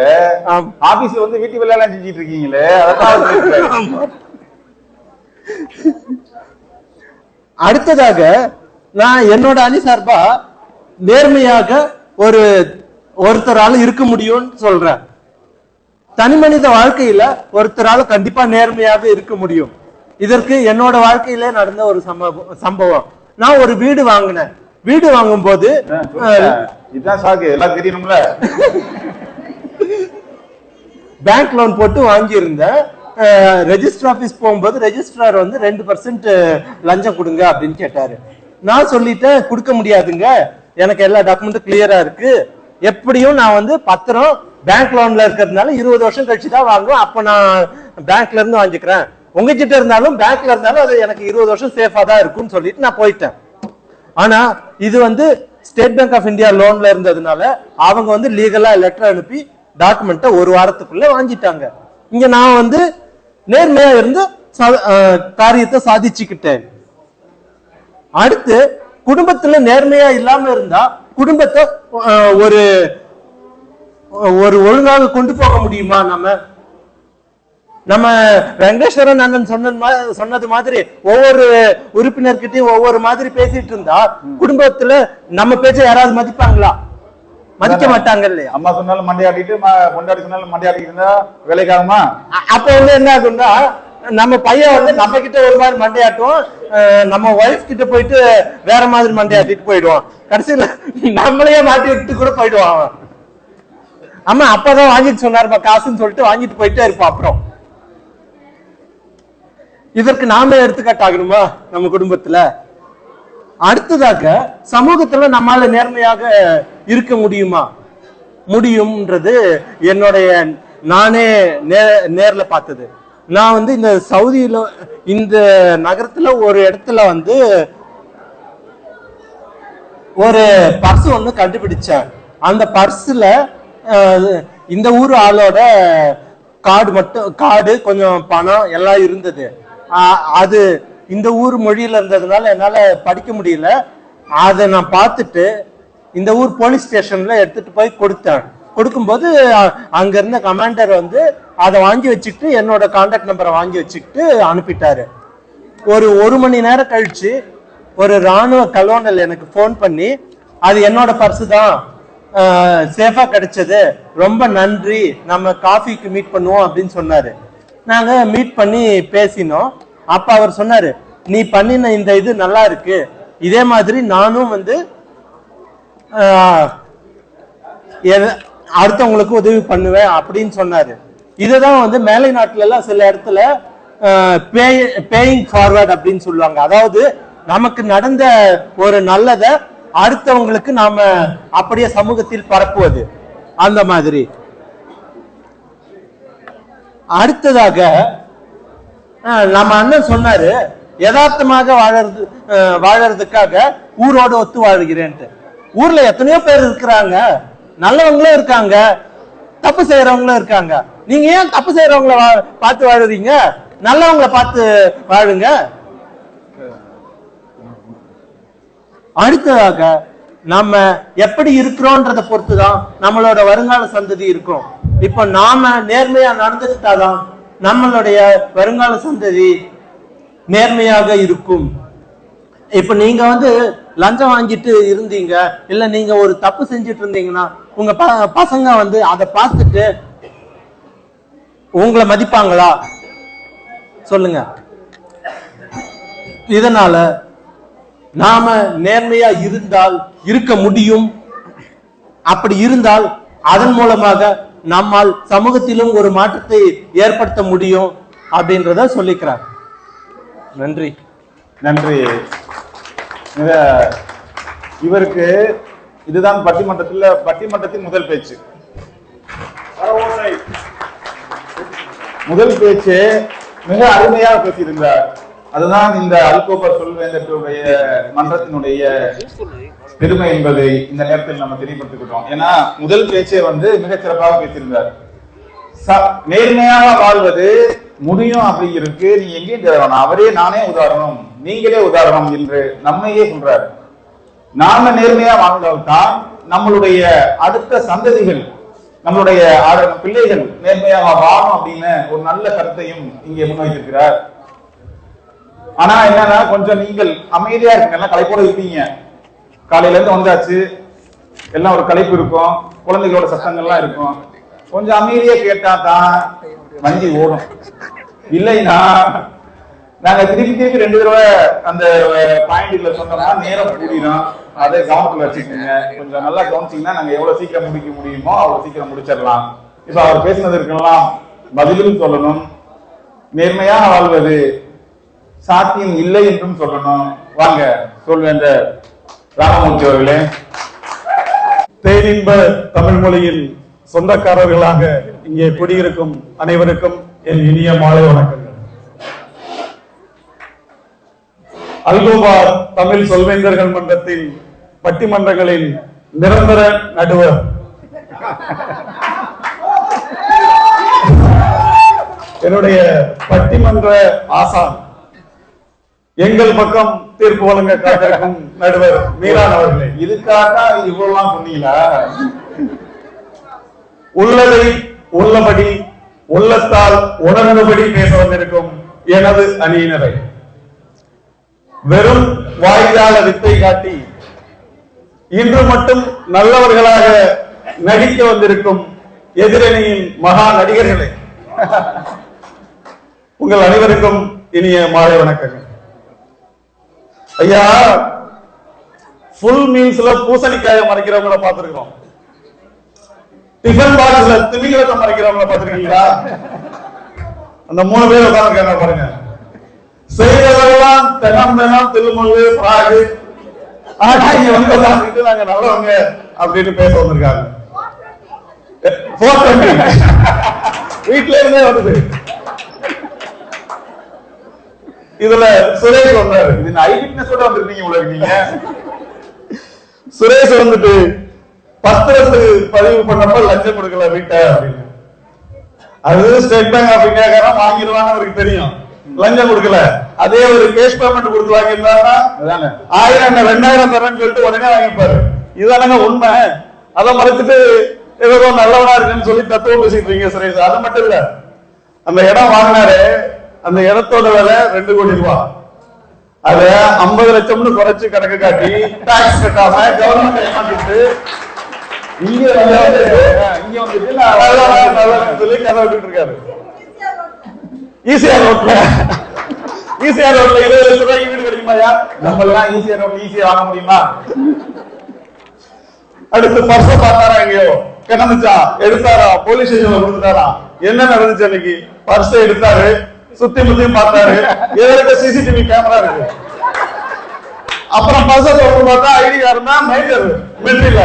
ஆபீஸ்ல வந்து வீட்டு வேலை எல்லாம் செஞ்சிட்டு இருக்கீங்களே அதான். அடுத்ததாக நான் என்னோட அணி சார்பா நேர்மையாக ஒருத்தரால இருக்க முடியும்னு சொல்றேன். தனி மனித வாழ்க்கையில ஒருத்தரால கண்டிப்பா நேர்மையாக இருக்க முடியும். இதற்கு என்னோட வாழ்க்கையில நடந்த ஒரு சம்பவம். நான் ஒரு வீடு வாங்கினேன். வீடு வாங்கும் போது பேங்க் லோன் போட்டு வாங்கி இருந்தேன். ரெஜிஸ்டர் ஆபீஸ் போகும்போது ரெஜிஸ்ட்ரார் வந்து 2% லஞ்சம் கொடுங்க அப்படின்னு கேட்டாரு. நான் சொல்லிட்டேன் கொடுக்க முடியாதுங்க, எனக்கு எல்லா டாக்குமெண்ட்டும் கிளியரா இருக்கு, எப்படியும் நான் வந்து பத்திரம் பேங்க் லோன்ல இருக்கிறதுனால 20 வருஷம் கழிச்சு தான் வாங்குவேன், அப்ப நான் பேங்க்ல இருந்து வாங்கிக்கிறேன். உங்ககிட்ட இருந்தாலும் பேங்க்ல இருந்தாலும் அது எனக்கு 20 வருஷம் சேஃபா தான் இருக்கும்னு சொல்லிட்டு நான் போயிட்டேன். ஆனா இது வந்து ஸ்டேட் பேங்க் ஆஃப் இந்தியா லோன்ல இருந்ததுனால அவங்க வந்து லீகலா லெட்டர் அனுப்பி டாக்குமெண்ட்டை ஒரு வாரத்துக்குள்ள வாங்கிட்டாங்க. இங்க நான் வந்து நேர்மையா இருந்து காரியத்தை சாதிச்சுக்கிட்டேன். அடுத்து குடும்பத்துல நேர்மையா இல்லாம இருந்தா குடும்பத்தை ஒரு ஒரு ஒழுங்காக கொண்டு போக முடியுமா? நம்ம வெங்கடேஸ்வரன் அண்ணன் சொன்னது மாதிரி ஒவ்வொரு உறுப்பினர்கிட்டையும் ஒவ்வொரு மாதிரி பேசிட்டு இருந்தா குடும்பத்துல நம்ம பேச்ச யாராவது மதிப்பாங்களா? மதிக்க மாட்டாங்க இல்லையா? அம்மா சொன்னாலும் மண்டையாட்டிட்டு கொண்டாடி சொன்னாலும் மண்டையாட்டிட்டு இருந்தா வேலைக்காகுமா? அப்ப வந்து என்ன ஆகும்னா நம்ம பையன் வந்து நம்ம கிட்ட ஒரு மாதிரி மண்டையாட்டுவோம், நம்ம ஒய்ஃப் கிட்ட போயிட்டு வேற மாதிரி மண்டையாட்டிட்டு போயிடுவான். கடைசியில நம்மளையே மாட்டி விட்டு கூட போயிடுவான் அவன். அம்மா அப்பதான் வாங்கிட்டு சொன்னாருப்பா காசுன்னு சொல்லிட்டு வாங்கிட்டு போயிட்டே இருப்பான். அப்புறம் இதற்கு நாம எடுத்துக்காட்டாகணுமா நம்ம குடும்பத்துல? அடுத்ததாக சமூகத்துல நம்மால நேர்மையாக இருக்க முடியுமா? முடியும்ன்றது என்னுடைய நானே நேர்ல பார்த்தது. நான் வந்து இந்த சவுதியில இந்த நகரத்துல ஒரு இடத்துல வந்து ஒரு பர்ஸ் ஒண்ணு கண்டுபிடிச்சேன். அந்த பர்ஸ்ல இந்த ஊர் ஆளோட கார்டு கொஞ்சம் பணம் எல்லாம் இருந்தது. அது இந்த ஊர் மொழியில இருந்ததுனால என்னால படிக்க முடியல. அதை நான் பார்த்துட்டு இந்த ஊர் போலீஸ் ஸ்டேஷன்ல எடுத்துட்டு போய் கொடுத்தேன். கொடுக்கும்போது அங்க இருந்த கமாண்டர் வந்து அதை வாங்கி வச்சுக்கிட்டு என்னோட கான்டாக்ட் நம்பரை வாங்கி வச்சுக்கிட்டு அனுப்பிட்டாரு. ஒரு மணி நேரம் கழிச்சு ஒரு ராணுவ கலோனல் எனக்கு போன் பண்ணி அது என்னோட பர்ஸ் தான், சேஃபா கிடைச்சது, ரொம்ப நன்றி, நம்ம காஃபிக்கு மீட் பண்ணுவோம் அப்படின்னு சொன்னாரு. நாங்க மீட் பண்ணி பேசினோம். அப்ப அவர் சொன்னாரு, நீ பண்ணின இந்த இது நல்லா இருக்கு, இதே மாதிரி நானும் வந்து அடுத்தவங்களுக்கு உதவி பண்ணுவேன் அப்படின்னு சொன்னாரு. இதுதான் வந்து மேலை நாட்டுல எல்லாம் சில இடத்துல பேயிங் ஃபார்வர்ட் அப்படின்னு சொல்லுவாங்க. அதாவது நமக்கு நடந்த ஒரு நல்லத அடுத்தவங்களுக்கு நாம அப்படியே சமூகத்தில் பரப்புவது, அந்த மாதிரி. அடுத்ததாக நம்ம அண்ணன் சொன்னாரு யதார்த்தமாக வாழறதுக்காக ஊரோட ஒத்து வாழ்கிறேன்ட்டு. ஊர்ல எத்தனையோ பேர் இருக்கிறாங்க, நல்லவங்களும் இருக்காங்க, தப்பு செய்யறவங்களும் இருக்காங்க. நீங்க ஏன் தப்பு செய்யறவங்கள பார்த்து வாழுறீங்க? நல்லவங்களை பார்த்து வாழுங்க. அடுத்ததாக நம்ம எப்படி இருக்கிறோன்றத பொறுத்துதான் நம்மளோட வருங்கால சந்ததி இருக்கும். இப்ப நாம நேர்மையா நடந்துக்கிட்டாதான் நம்மளுடைய வருங்கால சந்ததி நேர்மையாக இருக்கும். இப்ப நீங்க வந்து லஞ்சம் வாங்கிட்டு இருந்தீங்க, இல்ல நீங்க ஒரு தப்பு செஞ்சுட்டு இருந்தீங்கன்னா உங்க பசங்க வந்து அதை பார்த்துட்டு உங்களை மதிப்பாங்களா? சொல்லுங்க. இதனால நாம நேர்மையா இருந்தால் இருக்க முடியும். அப்படி இருந்தால் அதன் மூலமாக நம்மால் சமூகத்திலும் ஒரு மாற்றத்தை ஏற்படுத்த முடியும் அப்படின்றத சொல்லிக்கிறார். நன்றி. நன்றி. இவருக்கு இதுதான் பட்டிமன்றத்தின் முதல் பேச்சு. முதல் பேச்சு மிக அருமையாக பேசியிருந்தார். அதுதான் இந்த அல்கோபர் சொல்வேந்தருடைய மன்றத்தினுடைய பெருமை என்பதை இந்த நேரத்தில் நம்ம தெரியப்படுத்திக்கிட்டோம். ஏன்னா முதல் பேச்சே வந்து மிக சிறப்பாக பேசியிருந்தார். நேர்மையாக வாழ்வது முடியும் அப்படிங்கிறதுக்கு நீ எங்கேயும் தேவையான அவரே நானே உதாரணம், நீங்களே உதாரணம் என்று நம்மையே சொல்றாரு. நாம நேர்மையா வாழ்ந்தால்தான் நம்மளுடைய அடுத்த சந்ததிகள், நம்மளுடைய பிள்ளைகள் நேர்மையாக வாழும் அப்படின்னு ஒரு நல்ல கருத்தையும் இங்கே முன்வைத்திருக்கிறார். ஆனா என்னன்னா கொஞ்சம் நீங்கள் அமைதியா இருக்குங்க, எல்லாம் களைப்போட இருப்பீங்க. காலையில இருந்து வந்தாச்சு, எல்லாம் ஒரு களைப்பு இருக்கும், குழந்தைகளோட சத்தங்கள்லாம் இருக்கும். கொஞ்சம் அமைதியா கேட்டா தான் வண்டி ஓடும். இல்லைன்னா நாங்க திருப்பி 2 தடவை அந்த பாயிண்ட்ல சொன்னோம்னா நேரம் கூடிடும். அதை கவனத்துல வச்சுக்கோங்க. கொஞ்சம் நல்லா கவனிச்சீங்கன்னா நாங்க எவ்வளவு சீக்கிரம் முடிக்க முடியுமோ அவ்வளவு சீக்கிரம் முடிச்சிடலாம். இப்ப அவர் பேசினதற்கெல்லாம் பதிலும் சொல்லணும். நேர்மையாக வாழ்வது சாத்தியம் இல்லை என்றும் சொல்லணும். வாங்க சொல்வேந்த ராமமூர்த்தி அவர்களே. தேனின்ப தமிழ் மொழியில் சொந்தக்காரர்களாக இங்கே குடியிருக்கும் அனைவருக்கும் என் இனிய மாலை வணக்கங்கள். அல்கோபார் தமிழ் சொல்வேந்தர்கள் மன்றத்தின் பட்டிமன்றங்களின் நிரந்தர நடுவர் என்னுடைய பட்டிமன்ற ஆசான், எங்கள் பக்கம் தீர்ப்பு வழங்க காத்திருக்கும் நடுவர் மீரான் அவர்களே, இதுக்காக இவ்வளவு சொன்னீங்களா? உள்ளதை உள்ளபடி உள்ளத்தால் உணர்ந்தபடி பேச வந்திருக்கும் எனது அணியினரை, வெறும் வாய்தாள வித்தை காட்டி இன்று மட்டும் நல்லவர்களாக நடிக்க வந்திருக்கும் எதிரணியின் மகா நடிகர்களே, உங்கள் அனைவருக்கும் இனிய மாலை வணக்கங்கள். ஐயா, ஃபுல் மீல்ஸ்ல பூசணிக்காயை மறைக்கிறவங்கள பார்த்திருக்கிறோம், டிஃபன் பாக்ஸ்ல திமிங்கலத்தை மறைக்கிறவங்கள பார்த்திருக்கீங்களா? அந்த 3 பேர் உட்கார்ந்திருக்காங்க பாருங்க. செய்ததெல்லாம் தினம் திருமுள்ளு பிராகு, ஆனா இங்க வந்து நாங்க நல்லவங்க அப்படின்னு பேச வந்திருக்காங்க. வீட்டுல இருந்தே வருது. இதுல சுரேஷ் வந்தாரு. இது ஐ விட்னஸோட வந்திருக்கீங்க உங்களுக்கு. நீங்க சுரேஷ் வந்துட்டு பத்திரத்துக்கு பதிவு பண்ணப்ப லஞ்சம் கொடுக்கல வீட்டை அப்படின்னு. அது ஸ்டேட் பேங்க் ஆஃப் இந்தியா வாங்கிடுவான்னு அவருக்கு தெரியும், லஞ்சம் கொடுக்கல. அதே ஒரு கேஷ் பேமெண்ட் கொடுத்து வாங்கியிருந்தாருன்னா 1000 2000 தரேன்னு சொல்லிட்டு உடனே வாங்கிப்பாரு. இதுதானங்க உண்மை. அதை மறைச்சிட்டு ஏதோ நல்லவனா இருக்குன்னு சொல்லி தத்துவம் பேசிட்டு இருக்கீங்க சுரேஷ். அது மட்டும் இல்ல, அந்த இடம் வாங்கினாரு, அந்த இடத்தோட விலை 2 கோடி ரூபாய். அத 50 லட்சம்னு குறைச்சு கணக்கு காட்டி டாக்ஸ் கட்டாம கவர்மெண்ட் ஏமாத்திட்டு இங்க வந்துட்டு சொல்லி கதை விட்டுட்டு இருக்காரு. ஈசிஆர் ரோட்ல 20 லட்சம் ரூபாய்க்கு வீடு கிடைக்குமாயா? நம்ம எல்லாம் ஈஸியா வாங்க முடியுமா? அடுத்து பர்ச பார்த்தாரா, எங்கேயோ கிடந்துச்சா, எடுத்தாரா, போலீஸ் ஸ்டேஷன்ல கொடுத்துட்டாரா? என்ன நடந்துச்சு அன்னைக்கு? பர்ஸை எடுத்தாரு, சுத்தி முத்தியும் பார்த்தாரு, எதற்கு சிசிடிவி கேமரா இருக்கு. அப்புறம் பர்ஸை தொட்டு பார்த்தா ஐடி கார்டு தான் மேஜர் மிலிட்டரியில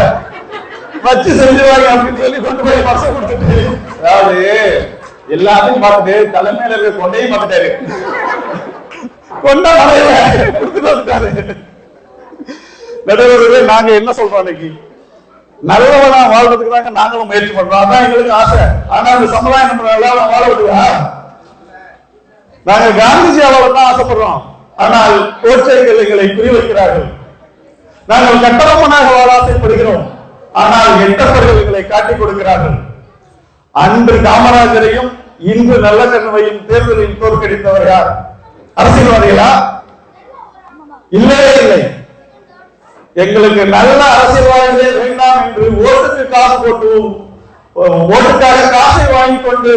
வச்சு செஞ்சுவாங்க அப்படின்னு சொல்லி கொண்டு போய் பர்ஸை கொடுத்துட்டு, அதாவது எல்லாத்தையும் பார்த்துட்டு தலைமையில இருக்க கொண்டையும் பார்த்துட்டாரு. கொண்டா கொடுத்துட்டு வந்துட்டாரு. நடுவர்களே, நாங்க என்ன சொல்றோம் இன்னைக்கு? நல்லவனா வாழ்றதுக்கு தாங்க நாங்களும் முயற்சி பண்றோம். அதான் எங்களுக்கு ஆசை. ஆனா அந்த சமுதாயம் நம்ம நல்லா வாழ விடுவா? நாங்கள் காந்திஜி அவர்கள் தான் ஆசைப்படுறோம். ஆனால் கோட்சைகள் எங்களை குறிவைக்கிறார்கள். நாங்கள் கட்டணமனாக வாழ ஆசைப்படுகிறோம். ஆனால் எட்டப்பர்கள் எங்களை காட்டிக் கொடுக்கிறார்கள். அன்று காமராஜரையும் இன்று நல்ல கண்ணுவையும் தேர்தலில் தோற்கடித்தவர் யார்? அரசியல்வாதிகளா? இல்லவே இல்லை. எங்களுக்கு நல்ல அரசியல்வாதிகளே வேண்டாம் என்று ஓட்டுக்கு காசு போட்டு, ஓட்டுக்காக காசை வாங்கிக் கொண்டு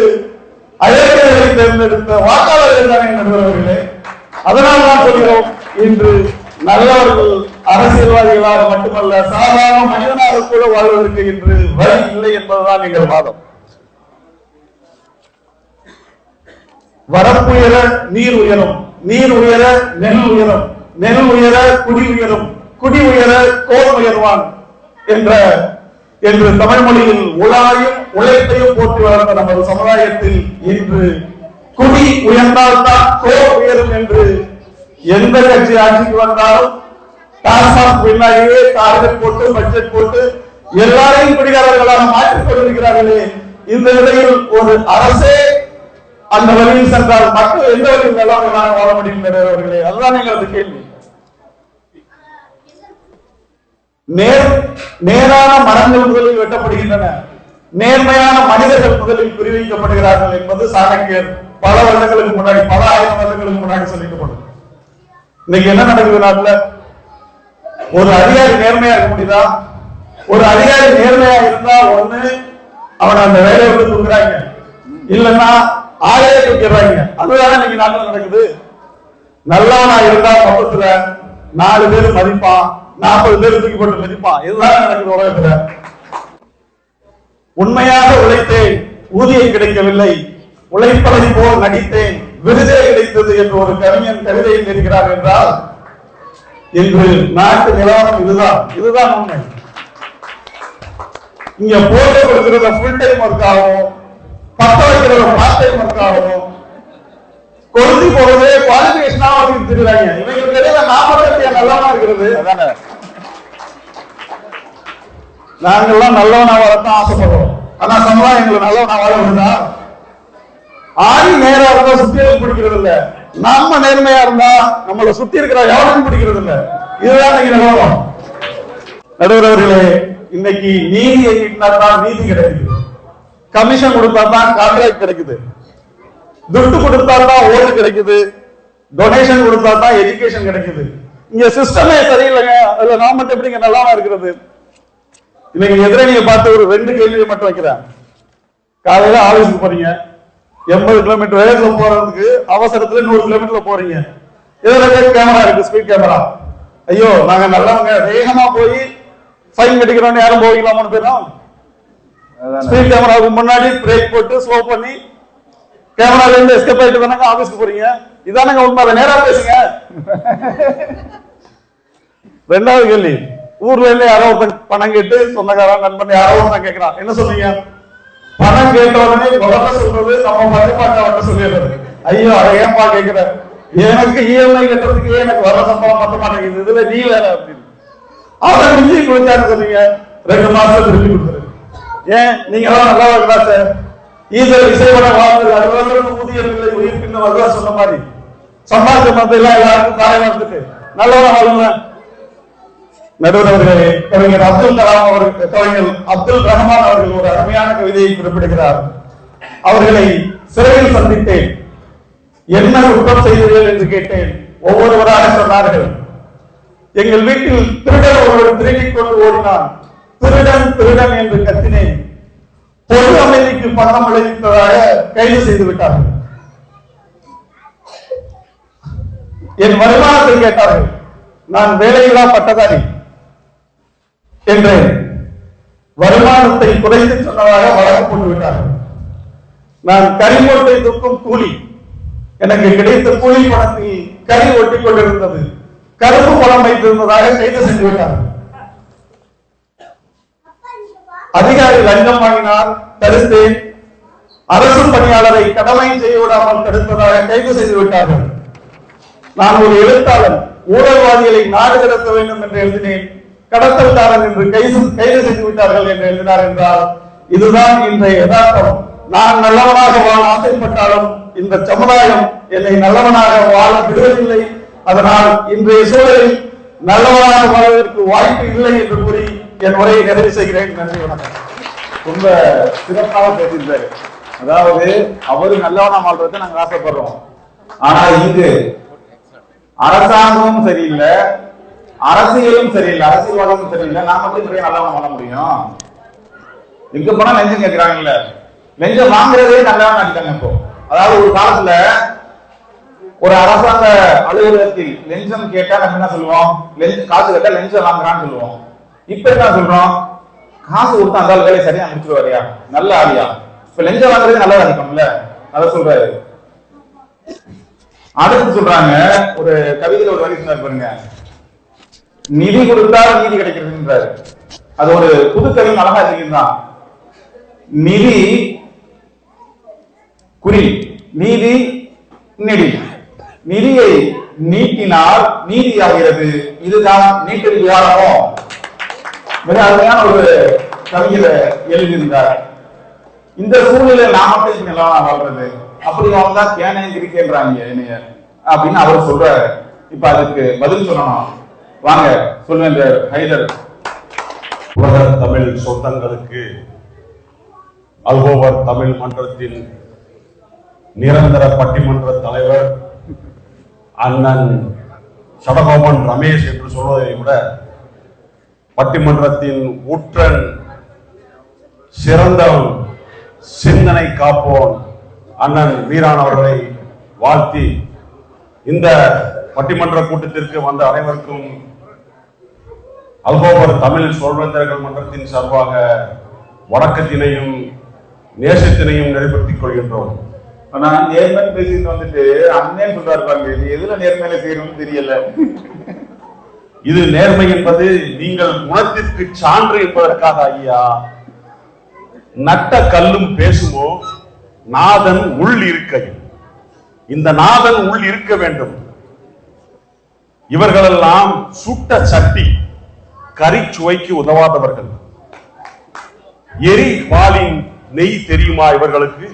அயற்கைகளை தேர்ந்தெடுத்த வாக்காளர்கள் தானே நடுவர்களே. அதனால் தான் சொல்கிறோம், இன்று நல்லவர்கள் அரசியல்வாதிகளாக மட்டுமல்ல, சாதாரண மனிதனாக கூட வாழ்வதற்கு இன்று வழி இல்லை என்பதுதான் எங்கள் வாதம். வரப்புயர நீர் உயரும், நீர் உயர நெல் உயரும், நெல் உயர குடி உயரும், குடி உயர கோல் உயர்வான் என்று தமிழ் மொழியில் உலாயும் உழைப்பையும் போற்றி வளர்ந்த நமது சமுதாயத்தில் இன்று குடி உயர்ந்தால்தான் கோல் உயரும் என்று எந்த கட்சி ஆட்சிக்கு வந்தாலும் டாஸ்மாக் பின்னாடியே டார்கெட் போட்டு பட்ஜெட் போட்டு எல்லாரையும் குடிகாரர்களாக மாற்றிக் கொண்டிருக்கிறார்களே. இந்த நிலையில் ஒரு அரசே அந்த வழியில் சென்றால் மக்கள் எந்த வழியில் நல்லவர்களாக வாழ முடியும் அவர்களே? அதுதான் எங்களது கேள்வி. நேரான மரங்கள் முதலில் வெட்டப்படுகின்றன, நேர்மையான மனிதர்கள் முதலில் குறிவைக்கப்படுகிறார்கள் என்பது சாணக்கியர் பல வருடங்களுக்கு முன்னாடி, பல ஆயிரம் வருடங்களுக்கு முன்னாடி சொல்லிக்கப்படும். இன்னைக்கு என்ன நடக்குது நாட்டுல? ஒரு அதிகாரி நேர்மையா இருக்க முடியுதா? ஒரு அதிகாரி நேர்மையா இருந்தா ஒண்ணு அவனை அந்த வேலையை விட்டு தூக்குறாங்க, இல்லைன்னா ஆளையே தூக்கிறாங்க. அதுதான் இன்னைக்கு நாட்டுல நடக்குது. நல்லவனா இருந்தா மொத்தத்துல 4 பேர் மதிப்பான், 40 பேர் தூக்கி போட்டு மதிப்பான். இதுதான் நடக்குது உலகத்துல. உண்மையாக உழைத்தேன், ஊதியம் கிடைக்கவில்லை, உழைப்பதை போல் நடித்தேன், விருதே கிடைத்தது என்று ஒரு கவிஞன் கவிதையில் இருக்கிறார் என்றால் இன்று நாட்டு நிலவரம் இதுதான். இதுதான் உண்மை. இங்க போட்டோ கொடுக்கறத ஃபுல் டைம் ஒர்க்காகவும், பத்த வைக்கிறத பார்ட் டைம் ஒர்க்காகவும், கொளுத்தி போறதே குவாலிபிகேஷனா வச்சுட்டு தெரியுறாங்க. இவங்களுக்கு இடையில நாமக்கட்டிய நல்லவனா இருக்கிறது. நாங்கெல்லாம் நல்லவனா வாழத்தான் ஆசைப்படுறோம். ஆனா சமுதாயம் எங்களுக்கு நல்லவனா வாழ விடுதா? ஆணி நேரா இருந்தா சுத்தி பிடிக்கிறது இல்ல, நம்ம நேர்மையா இருந்தா நம்மளை சுத்தி இருக்கிற யாரும் பிடிக்கிறது இல்ல. இதுதான் நீங்க நிலவரம். நடுவர் அவர்களே, இன்னைக்கு நீதி எங்கிட்டா தான் நீதி கிடைக்குது, கமிஷன் கொடுத்தா தான் கான்ட்ராக்ட் கிடைக்குது, துட்டு கொடுத்தா தான் ஓட்டு கிடைக்குது, டொனேஷன் கொடுத்தா தான் எஜுகேஷன் கிடைக்குது. இங்க சிஸ்டமே சரியில்லைங்க. அதுல நான் மட்டும் எப்படிங்க நல்லா இருக்கிறது? இன்னைக்கு எதிரணியை பார்த்து ஒரு 2 கேள்வியை மட்டும் வைக்கிறேன். காலையில ஆபீஸ்க்கு போறீங்க, 80 கிலோமீட்டர் வேகத்துல போறதுக்கு அவசரத்துல 100 கிலோமீட்டர்ல போறீங்க. இதுல கேமரா இருக்கு, ஸ்பீட் கேமரா. ஐயோ நாங்க நல்லவங்க, வேகமா போய் ஃபைன் கட்டிக்கிறோம்னு யாரும் போவீங்களா? 3 பேரும் ஸ்பீட் கேமராவுக்கு முன்னாடி பிரேக் போட்டு ஸ்லோ பண்ணி கேமரால இருந்து எஸ்கேப் ஆயிட்டு தானங்க ஆபீஸ்க்கு போறீங்க. இதானங்க உண்மை. அதை நேரா பேசுங்க. 2வது கேள்வி, ஊர்ல இருந்து யாரோ ஒருத்தன் பணம் கேட்டு, சொந்தக்காரன் நண்பன் யாரோ ஒருத்தன் கேட்கிறான், என்ன சொல்றீங்க? பணம் கேட்ட உடனே முதல்ல சொல்றது நம்ம மதிப்பாட்ட சொல்லிடுறது. ஐயோ அதை ஏன்பா கேட்கிற, எனக்கு இஎம்ஐ கட்டுறதுக்கு எனக்கு வர சம்பளம் பத்த மாட்டேங்குது, இதுல நீ வேற அப்படின்னு. அவரை மிஞ்சி கொடுத்தாரு சொன்னீங்க, 2 மாசம் திருப்பி கொடுத்துரு. ஏன் நீங்க எல்லாம் நல்லா இருக்கா சார்? ஈசல் இசைப்பட வாழ்ந்தது 60 ஊதியர்களை உயிர்ப்பின்னு வருவா சொன்ன மாதிரி சம்பாதிச்ச மத்த எல்லாம் எல்லாருக்கும் தாய் வந்துட்டு நல்லவன வாழுங்க. நடுவர் அவர்களே, கவிஞர் அப்துல் கலாம் அவர்கள், கவிஞர் அப்துல் ரஹ்மான் அவர்கள் ஒரு அருமையான கவிதையை குறிப்பிடுகிறார். அவர்களை சிறையில் சந்தித்தேன், என்ன குற்றம் செய்தீர்கள் என்று கேட்டேன். ஒவ்வொருவராக சொன்னார்கள். எங்கள் வீட்டில் திருடன் ஒருவர் திருடிக் கொண்டு ஓடினான், திருடன் திருடன் என்று கத்தினேன், பொது அமைதிக்கு பணம் விளைவித்ததாக கைது செய்து விட்டார்கள். என் வருமானத்தை கேட்டார்கள், நான் வேலையில்லா பட்டதாரி என்றேன். வருமானத்தை குறைத்து சொன்னதாக வழக்கு போட்டு விட்டார்கள். நான் கரிமூட்டை தூக்கும் கூலி, எனக்கு கிடைத்த கூலி பணத்தில் கறி ஒட்டி கொண்டிருந்தது, கருப்பு பணம் வைத்திருந்ததாக கைது செய்து விட்டார்கள். அதிகாரி லஞ்சம் வாங்கினார், தடுத்தேன். அரசு பணியாளரை கடமை செய்ய விடாமல் தடுத்ததாக கைது செய்து விட்டார்கள். நான் ஒரு எழுத்தாளர், ஊழல்வாதிகளை நாடு கடத்த வேண்டும் என்று எழுதினேன், கடத்தல்காரன் என்று கைது செய்து விட்டார்கள் என்று எழுதினார் என்றால் இதுதான் இன்றைய யதார்த்தம். நான் நல்லவனாக வாழ ஆசைப்பட்டாலும் இந்த சமுதாயம் என்னை நல்லவனாக வாழ விடுவதில்லை. அதனால் இன்றைய சூழலில் நல்லவனாக வாழ்வதற்கு வாய்ப்பு இல்லை என்று கூறி என் உரையை நிறைவு செய்கிறேன். நன்றி, வணக்கம். ரொம்ப சிறப்பாக பேசியிருந்தாரு. அதாவது அவரு நல்லவனா வாழ்றதை நாங்க ஆசைப்படுறோம். ஆனா இங்கு அரசாங்கமும் சரியில்லை, அரசியலும் சரியில்லை, அரசியல்வாதமும் சரியில்லை. நான் மட்டும் இப்படியே நல்லவனா வாழ முடியும்? எங்க போனா லஞ்சம் கேட்கிறாங்கல்ல, லஞ்சம் வாங்குறதே நல்லவன் ஆக்கிட்டாங்க இப்போ. அதாவது ஒரு காலத்துல ஒரு அரசாங்க அலுவலகத்தில் லஞ்சம் கேட்டா நம்ம என்ன சொல்லுவோம்? காசு கேட்டா லஞ்சம் வாங்குறான்னு சொல்லுவோம். இப்ப என்ன சொல்றோம்? காசு கொடுத்தா அந்த வேலையை சரியா முடிச்சிருவாரியா, நல்ல ஆளியா. இப்ப லஞ்சம் வாங்குறது நல்லதா இருக்கணும்ல, அத சொல்றாரு. அடுத்து சொல்றாங்க, ஒரு கவிதையில ஒரு வரி சொன்னார் பாருங்க, நிதி கொடுத்தால் நீதி கிடைக்கிறதுன்றாரு. அது ஒரு புது கவி, அழகா இருக்குதான். நிதி குறி, நீதி நெடி, நிதியை நீட்டினால் நீதி ஆகிறது. இதுதான் நீட்டல் விவாதமோ? மிக அருமையான ஒரு கவிஞரை எழுதியிருந்தார். இந்த சூழ்நிலை நாம பேசிக்கலாம் வாழ்றது, அப்படி வாழ்ந்தா கேனையும் கிரிக்கேன்றாங்க என்னைய அப்படின்னு அவர் சொல்றாரு. இப்ப அதுக்கு பதில் சொல்லணும், வாங்க சொல்லுங்க ஹைதர். உலக தமிழ் சொந்தங்களுக்கு அல்கோவர் தமிழ் மன்றத்தின் நிரந்தர பட்டிமன்ற தலைவர் அண்ணன் சடகோபன் ரமேஷ் என்று சொல்வதை விட பட்டிமன்றத்தின் ஊற்றன், சிறந்தவன், சிந்தனை காப்போன் அண்ணன் வீரான் அவர்களை வாழ்த்தி இந்த பட்டிமன்ற கூட்டத்திற்கு வந்த அனைவருக்கும் அல்கோவர் தமிழ் சொல்வந்தர்கள் மன்றத்தின் சார்பாக வணக்கத்தினையும் நேசத்தினையும் நிறைவேற்றிக் கொள்கின்றோம். நான் நேர்மை பேசிட்டு வந்துட்டு அண்ணன் சொல்றாரு பாருங்க, இது எதுல நேர்மையில செய்யணும்னு தெரியல. இது நேர்மை என்பது நீங்கள் குணத்திற்கு சான்று என்பதற்காக ஐயா, நட்ட கல்லும் பேசுமோ நாதன் உள் இருக்கையில். இந்த நாதன் உள் இருக்க வேண்டும். இவர்களெல்லாம் சுட்ட சட்டி கரிச்சுவைக்கு உதவாதவர்கள். எரி பாலின் நெய் தெரியுமா இவர்களுக்கு?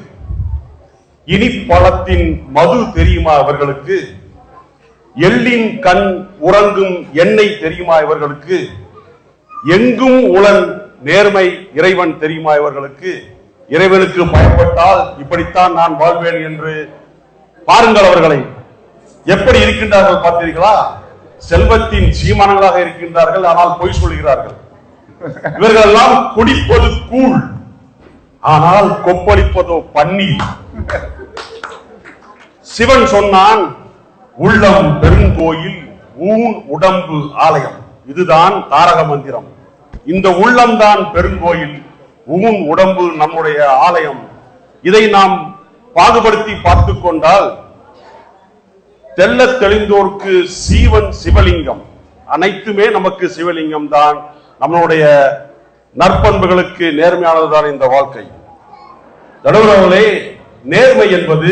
இனிப்பழத்தின் மது தெரியுமா இவர்களுக்கு? எள்ளின் கண் உறங்கும் எண்ணெய் தெரியுமா இவர்களுக்கு? எங்கும் உளன் நேர்மை இறைவன் தெரியுமா இவர்களுக்கு? இறைவனுக்கு பயப்பட்டால் இப்படித்தான் நான் வாழ்வேன் என்று பாருங்கள். அவர்களை எப்படி இருக்கின்றார்கள் பார்த்தீர்களா? செல்வத்தின் சீமானங்களாக இருக்கின்றார்கள், ஆனால் பொய் சொல்கிறார்கள். இவர்கள் எல்லாம் குடிப்பது கூழ், ஆனால் கொப்பளிப்பதோ பன்னீர். சிவன் சொன்னான், உள்ளம் பெருங்கோயில், ஊன் உடம்பு ஆலயம். இதுதான் தாரக மந்திரம். இந்த உள்ளம்தான் பெருங்கோயில், ஊன் உடம்பு நம்முடைய ஆலயம். இதை நாம் பாகுபடுத்தி பார்த்துக் கொண்டால் தெல்ல தெளிந்தோர்க்கு சீவன் சிவலிங்கம். அனைத்துமே நமக்கு சிவலிங்கம் தான். நம்மளுடைய நற்பண்புகளுக்கு நேர்மையானதுதான் இந்த வாழ்க்கை. நடுவர்களே, நேர்மை என்பது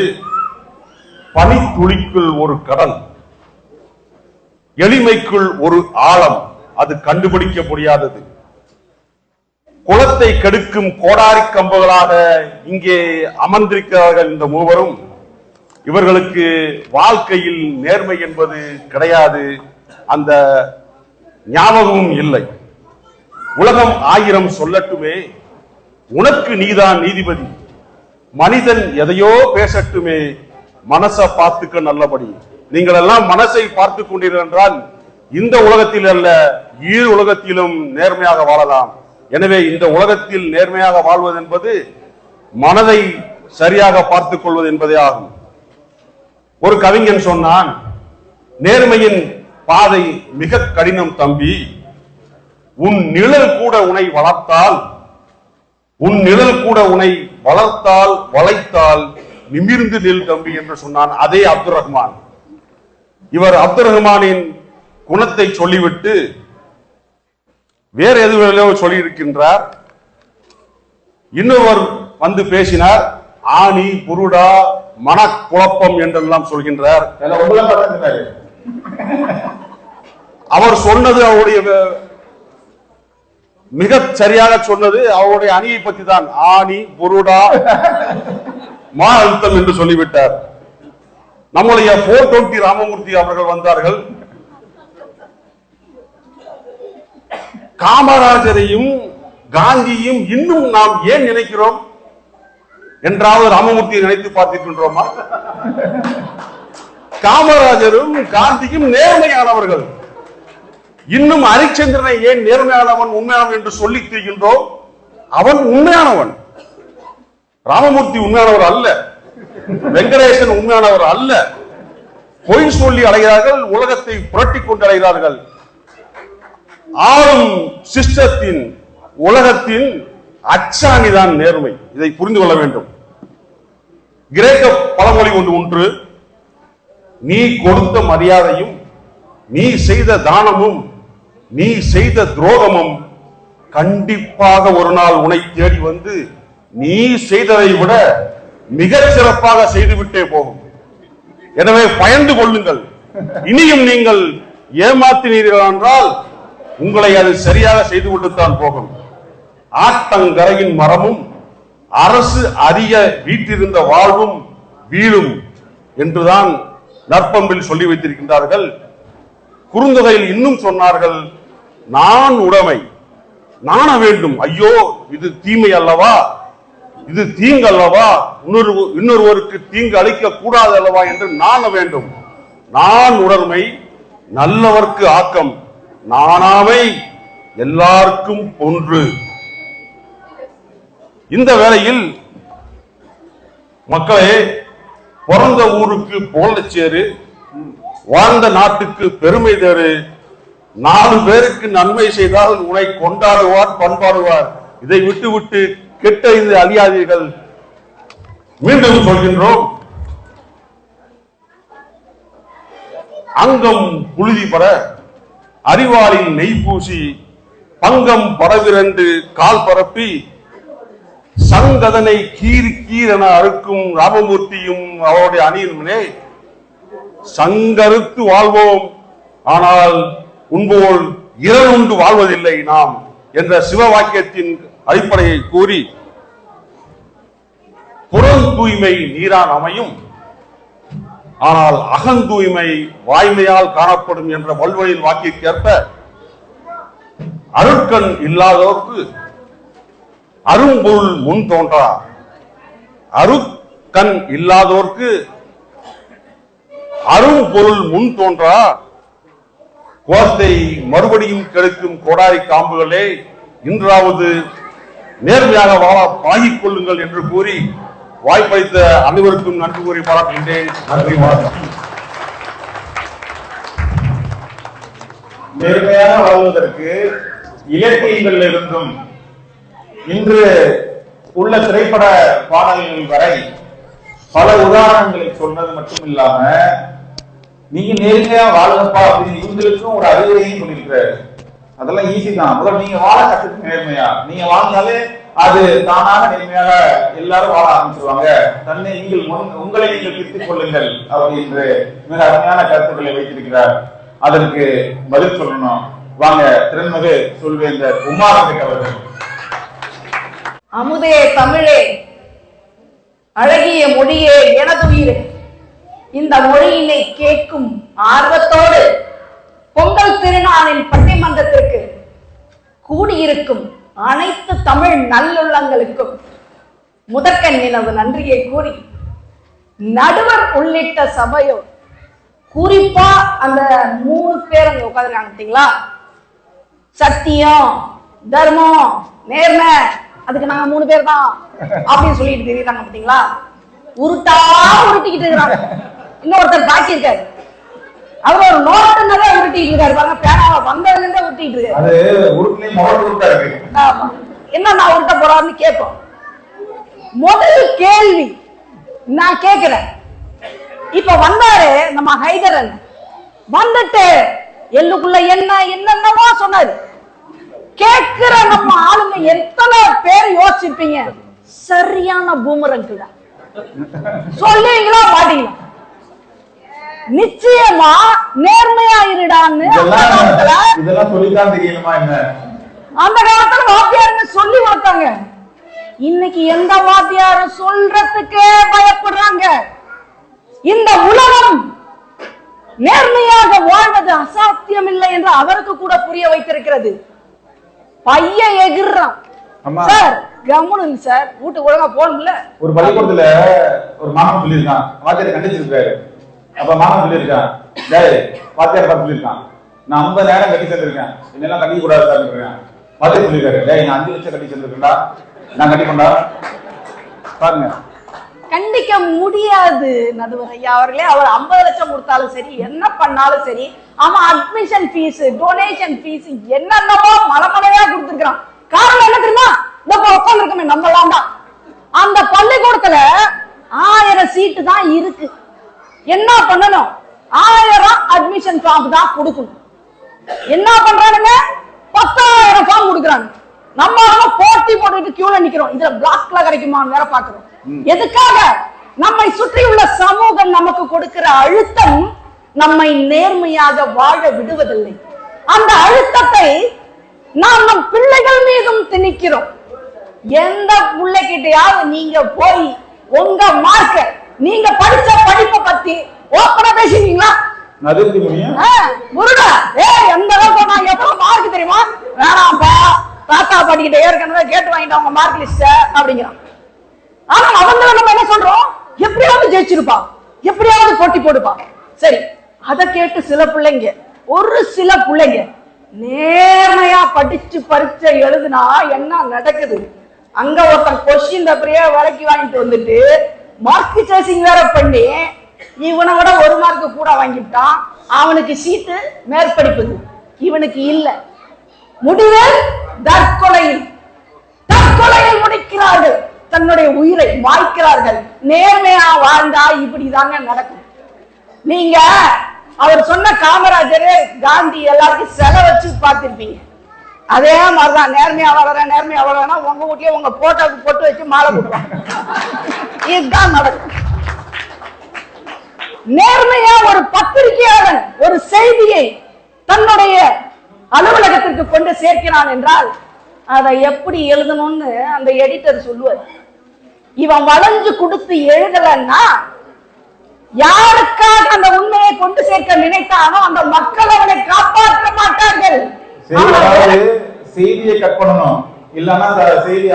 பனித்துளிக்குள் ஒரு கடல், எளிமைக்குள் ஒரு ஆழம். அது கண்டுபிடிக்க முடியாதது. குளத்தை கெடுக்கும் கோடாரி கம்புகளாக இங்கே அமர்ந்திருக்கிறார்கள் இந்த மூவரும். இவர்களுக்கு வாழ்க்கையில் நேர்மை என்பது கிடையாது, அந்த ஞாபகமும் இல்லை. உலகம் 1000 சொல்லட்டுமே, உனக்கு நீதான் நீதிபதி. மனிதன் எதையோ பேசட்டுமே, மனசை பார்த்துக்க நல்லபடி. நீங்கள் எல்லாம் மனசை பார்த்துக் கொண்டீர்கள் என்றால் இந்த உலகத்தில் அல்ல, ஈர் உலகத்திலும் நேர்மையாக வாழலாம். எனவே இந்த உலகத்தில் நேர்மையாக வாழ்வது என்பது மனதை சரியாக பார்த்துக் கொள்வது என்பதே ஆகும். ஒரு கவிஞன் சொன்னான், நேர்மையின் பாதை மிக கடினம் தம்பி, உன் நிழல் கூட உன்னை வளர்த்தால், உன் நிழல் கூட உன்னை வளர்த்தால் வளைத்தால் நிமிர்ந்து நில் தம்பி என்று சொன்னான். அதே அப்துல் ரஹ்மான். இவர் அப்துல் ரஹ்மானின் குணத்தை சொல்லிவிட்டு வேற எதுவோ சொல்லி இருக்கின்றார். இன்னொருவர் வந்து பேசினார், ஆணி புருடா மனக்குழப்பம் என்றெல்லாம் சொல்கின்றார். அவர் சொன்னது, அவருடைய மிக சரியாக சொன்னது அவருடைய அணியை பற்றி தான். ஆணி புருடா மா அழுத்தம் என்று சொல்லிவிட்டார். நம்முடைய 420 ராமமூர்த்தி அவர்கள் வந்தார்கள். காமராஜரையும் காந்தியும் இன்னும் நாம் ஏன் நினைக்கிறோம் என்றாவது ராமமூர்த்தியை நினைத்து பார்த்திருக்கின்றோமா? காமராஜரும் காந்தியும் நேர்மையானவர்கள். இன்னும் ஹரிச்சந்திரனை ஏன் நேர்மையானவன் உண்மையானவன் என்று சொல்லி தீர்கின்றோம்? அவன் உண்மையானவன். ராமமூர்த்தி உண்மையானவர் அல்ல, வெங்கடேசன் உண்மையானவர் அல்ல. பொய் சொல்லி அலைகிறார்கள், உலகத்தை புரட்டி கொண்டு அலைகிறார்கள். ஆளும் சிஸ்டத்தின் உலகத்தின் அச்சாணிதான் நேர்மை. இதை புரிந்து கொள்ள வேண்டும். கிரேக்க பழமொழி ஒன்று, நீ கொடுத்த மரியாதையும் நீ செய்த தானமும் நீ செய்த துரோகமும் கண்டிப்பாக ஒரு நாள் உன்னை தேடி வந்து நீ செய்ததை விட மிக சிறப்பாக செய்துவிட்டே போகும். எனவே பயந்து கொள்ளுங்கள். இனியும் நீங்கள் ஏமாற்றினீர்கள் என்றால் உங்களை அது சரியாக செய்து கொண்டுத்தான் போகும். ஆட்டங்கரையின் மரமும் அரசு அறிய வீட்டிருந்த வாழ்வும் வீழும் என்றுதான் நற்பண்பில் சொல்லி வைத்திருக்கின்றார்கள். குறுந்தொகையில் இன்னும் சொன்னார்கள், நான் உடைமை நாண வேண்டும். ஐயோ, இது தீமை அல்லவா, இது தீங்கு அல்லவா, இன்னொருவருக்கு தீங்கு அளிக்க கூடாது அல்லவா என்று நாண வேண்டும். நான் உடைமை நல்லவர்க்கு ஆக்கம், நானாமை எல்லாருக்கும் ஒன்று. இந்த வேளையில் மக்களே, பிறந்த ஊருக்கு புகழச்சேரு, வாழ்ந்த நாட்டுக்கு பெருமை தேரு. 4 பேருக்கு நன்மை செய்தால் உன்னை கொண்டாடுவார், பண்பாடுவார். இதை விட்டு விட்டு கெட்டறிந்து அழியாதீர்கள். மீண்டும் சொல்கின்றோம், அங்கம் புழுதி பெற அறிவாளில் நெய் பூசி பங்கம் பரவிரண்டு கால் பரப்பி சங்கதனை கீர் கீர் என அறுக்கும் ராமமூர்த்தியும் அவருடைய அணியினே சங்கருத்து வாழ்வோம், ஆனால் உன்போல் இரவுண்டு வாழ்வதில்லை நாம் என்ற சிவவாக்கியத்தின் அடிப்படையை கூறி புறம் தூய்மை நீரான் அமையும், ஆனால் அகந்தூய்மை வாய்மையால் காணப்படும் என்ற வல்வழியின் வாக்கிற்கேற்ப அருட்கண் இல்லாதோருக்கு அரும்பொருள் முன் தோன்றா, அருட்கண் இல்லாதோருக்கு அரும்பொருள் முன் தோன்றா, கோத்தை மறுபடியும் கெடுக்கும் கோடாரி காம்புகளே இன்றாவது நேர்மையாக வாழ பாகிக் கொள்ளுங்கள் என்று கூறி வாய்ப்பளித்த அனைவருக்கும் நன்றி கூறி பாராட்டுகின்றேன். நன்றி, வணக்கம். நேர்மையாக வாழ்வதற்கு இலக்கியங்களில் இருந்தும் இன்று உள்ள திரைப்பட பாடல்கள் வரை பல உதாரணங்களை சொன்னது மட்டும் இல்லாம நீங்க நேர்மையா வாழப்பா அப்படின்னு இவங்களுக்கும் ஒரு அறிவுரையும் சொல்லியிருக்கிறாரு. அதெல்லாம் ஈஸி தான். முதல்ல நீங்க வாழ கத்துக்கு நேர்மையா நீங்க வாழ்ந்தாலே அது தானாக நேர்மையாக எல்லாரும் வாழ ஆரம்பிச்சிருவாங்க. தன்னை நீங்கள் உங்களை நீங்கள் திருத்திக் கொள்ளுங்கள் அப்படின்ற மிக அருமையான கருத்துக்களை வைத்திருக்கிறார். அதற்கு பதில் சொல்லணும். வாங்க, திறன்மிகு சொல்வேந்தர் உமாரங்க அவர்கள். அமுதே தமிழே, அழகிய மொழியே எனதுயிரே, இந்த மொழியினை கேட்கும் ஆர்வத்தோடு பொங்கல் திருநாளின் பட்டிமன்றத்திற்கு கூடியிருக்கும் அனைத்து தமிழ் நல்லுள்ளங்களுக்கும் முதற்கண் எனது நன்றியை கூறி, நடுவர் உள்ளிட்ட சபையோ குறிப்பா அந்த 3 பேர் அங்க உட்காந்துருக்காங்க பார்த்தீங்களா, சத்தியம், தர்மம், நேர்மை, அதுக்கு நாங்க 3 பேர் தான் அப்படின்னு சொல்லிட்டு தெரியுறாங்க பார்த்தீங்களா. உருட்டிக்கிட்டு இருக்கிறாங்க. இன்னொருத்தர் பாக்கி இருக்காரு, அவர் ஒரு நோட்டனவே உருட்டிட்டு இருக்காரு பாருங்க. பேனாவை வந்ததுல இருந்தே உருட்டிட்டு இருக்காரு. அது உருட்டுலயே முரட்டு உருட்டா இருக்கு. ஆமா, என்ன நான் உருட்ட போறாருன்னு கேட்போம். முதல் கேள்வி நான் கேட்கிறேன். இப்ப வந்தாரு நம்ம ஹைதரன், வந்துட்டு எள்ளுக்குள்ள என்னென்னவோ சொன்னாரு. கேட்கிற நம்ம ஆளுங்க எத்தனை பேர் யோசிச்சிருப்பீங்க, சரியான பூமரங்கு தான் சொல்லுவீங்களா மாட்டீங்களா? நிச்சயமா நேர்மையா இருடான்னு இதெல்லாம் சொல்லிதான் தெரியணுமா என்ன? அந்த காலத்துல வாத்தியாருங்க சொல்லி வளர்த்தாங்க. இன்னைக்கு எந்த வாத்தியாரும் சொல்றதுக்கே பயப்படுறாங்க. இந்த உலகம் நேர்மையாக வாழ்வது அசாத்தியம் இல்லை என்று அவருக்கு கூட புரிய வைத்திருக்கிறது. பையன் எகிர்றான் சார், கம்முனு சார், வீட்டுக்கு ஒழுங்கா போகணும்ல. ஒரு பள்ளிக்கூடத்துல ஒரு மாணவன் சொல்லியிருக்கான், வாத்தியார் கண்டிச்சிருக்காரு. அப்ப மாணவன் சொல்லியிருக்கான், வாத்தியார் பார்த்து சொல்லியிருக்கான், நான் 50 நேரம் கட்டி சேர்ந்திருக்கேன், இதெல்லாம் கட்டிக்க கூடாது சார் இருக்கேன். வாத்தியார் சொல்லியிருக்காரு, நான் 5 லட்சம் கட்டி சேர்ந்திருக்கேன்டா, நான் கட்டிக்கொண்டா பாருங்க. கண்டிக்க முடியாது நடுவர் ஐயா அவர்களே. அவர் 50 லட்சம் கொடுத்தாலும் சரி, என்ன பண்ணாலும் சரி, அவன் அட்மிஷன் ஃபீஸ், டொனேஷன் ஃபீஸ் என்னென்னவோ மலமலையா கொடுத்துருக்கான். காரணம் என்ன தெரியுமா? இந்த உட்காந்துருக்கோமே நம்மளாம் தான். அந்த பள்ளிக்கூடத்துல 1000 சீட்டு தான் இருக்கு. என்ன பண்ணணும்? 1000 அட்மிஷன் ஃபார்ம் தான் கொடுக்கணும். என்ன பண்றானுங்க? 10,000 ஃபார்ம் கொடுக்குறாங்க. நம்ம போட்டி போட்டுட்டு கியூல நிக்கிறோம். இதுல பிளாக்ல கிடைக்குமான்னு வேற பாக்குறோம். எதுக்காக? நம்மை சுற்றியுள்ள சமூகம் நமக்கு கொடுக்கிற அழுத்தம் நம்மை நேர்மையாக வாழ விடுவதில்லை. அந்த அழுத்தத்தை நாம் நம் பிள்ளைகள் மீதும் திணிக்கிறோம். எந்த பிள்ளைகிட்டையாவது நீங்க போய் உங்க மார்க்க, நீங்க படிச்ச படிப்பை பத்தி ஓப்பனா பேசுவீங்களா? முருகா, எந்த அளவுக்கு நான் எவ்வளவு மார்க் தெரியுமா? வேணாம்பா, தாத்தா பாட்டிக்கிட்ட ஏற்கனவே கேட்டு வாங்கிட்டு அவங்க மார்க் லிஸ்ட் அப்படிங்கிறான். ஆனா அவங்க நம்ம என்ன சொல்றோம்? எப்படியாவது ஜெயிச்சிருப்பா, எப்படியாவது போட்டி போடுப்பா. சரி, அதை கேட்டு சில பிள்ளைங்க, ஒரு சில பிள்ளைங்க நேர்மையா படிச்சு பரீட்சை எழுதுனா என்ன நடக்குது? அங்க ஒருத்தன் கொஸ்டின் பேப்பரையே விலைக்கு வாங்கிட்டு வந்துட்டு மார்க் சேசிங் வேற பண்ணி இவனை விட 1 மார்க் கூட வாங்கிட்டான். அவனுக்கு சீட்டு மேற்படிப்புது, இவனுக்கு இல்ல. முடிவில் தற்கொலையில் முடிக்கிறார்கள், தன்னுடைய உயிரை மாய்க்கிறார்கள். நேர்மையா வாழ்ந்தா இப்படிதாங்க நடக்கும். நீங்க அவர் சொன்ன காமராஜர், காந்தி எல்லாருக்கும் செல வச்சு பார்த்திருப்பீங்க. அதே மாதிரிதான் நேர்மையா வளரனா உங்க வீட்லயே உங்க போட்டோக்கு போட்டு வச்சு மாலை போடுவாங்க. இதுதான் நடக்கும். நேர்மையா ஒரு பத்திரிகையாளன் ஒரு செய்தியை தன்னுடைய அலுவலகத்திற்கு கொண்டு சேர்க்கிறான் என்றால் அதை எப்படி எழுதணும்னு அந்த எடிட்டர் சொல்லுவார். இவன் வளைஞ்சு கொடுத்து எழுதலன்னா யாருக்காக அந்த உண்மையை கொண்டு சேர்க்க நினைத்தானோ அந்த மக்கள் அவனை காப்பாற்ற மாட்டார்கள். செய்தியை கட் பண்ணணும், இல்லன்னா செய்தி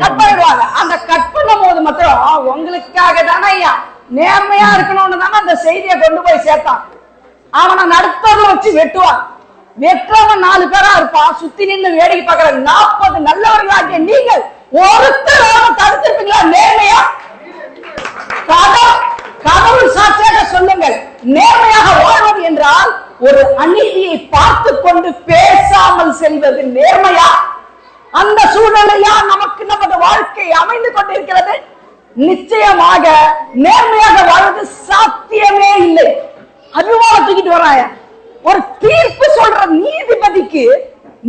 கட் பண்ணிடுவாங்க. அந்த கட் பண்ணும் போது மாத்திரம் உங்களுக்காக தானே ஐயா நேர்மையா இருக்கணும்னு தானே அந்த செய்தியை கொண்டு போய் சேர்த்தான். அவனை நடுத்தர்ல வச்சு வெட்டுவான். வெற்றவன் 4 பேரா இருப்பான். சுத்தி நின்று வேடிக்கை பார்க்கிற 40 நல்லவர்களாகிய நீங்கள் ஒருத்தர் தடுத்திருப்பீங்களா நேர்மையா? கடவுள் சாட்சியாக சொல்லுங்கள், நேர்மையாக வாழ்வது என்றால் ஒரு அநீதியை பார்த்து கொண்டு பேசாமல் செல்வது நேர்மையா? அந்த சூழ்நிலையா நமக்கு நமது வாழ்க்கை அமைந்து கொண்டிருக்கிறது? நிச்சயமாக நேர்மையாக வாழ்வது சாத்தியமே இல்லை. அதுவாக தூக்கிட்டு வராய ஒரு தீர்ப்பு சொல்ற நீதிபதிக்கு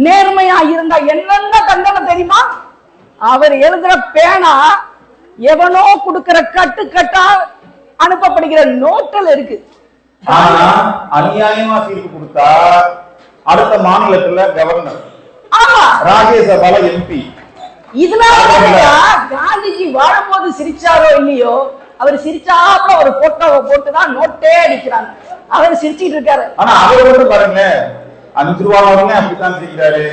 நேர்மையா இருந்தா என்னென்ன தண்டனை தெரியுமா? அவர் எழுதுற பேனா எவனோ கொடுக்கிற கட்டுக்கட்டா அனுப்பப்படுகிற நோட்டில் இருக்கு. ஆனா அநியாயமா தீர்ப்பு கொடுத்தா அடுத்த மாநிலத்துல கவர்னர், ராஜ்யசபால எம்பி. இதனால காந்திஜி வாழும்போது சிரிச்சாரோ இல்லையோ, அவர் சிரிச்சாப்புல ஒரு போட்டோவை போட்டுதான் நோட்டே அடிக்கிறாங்க. அவர் சிரிச்சிட்டு இருக்காரு. ஆனா அவர் வந்து பாருங்களேன், 5 ரூபாய் அப்படித்தான் சிரிக்கிறாரு,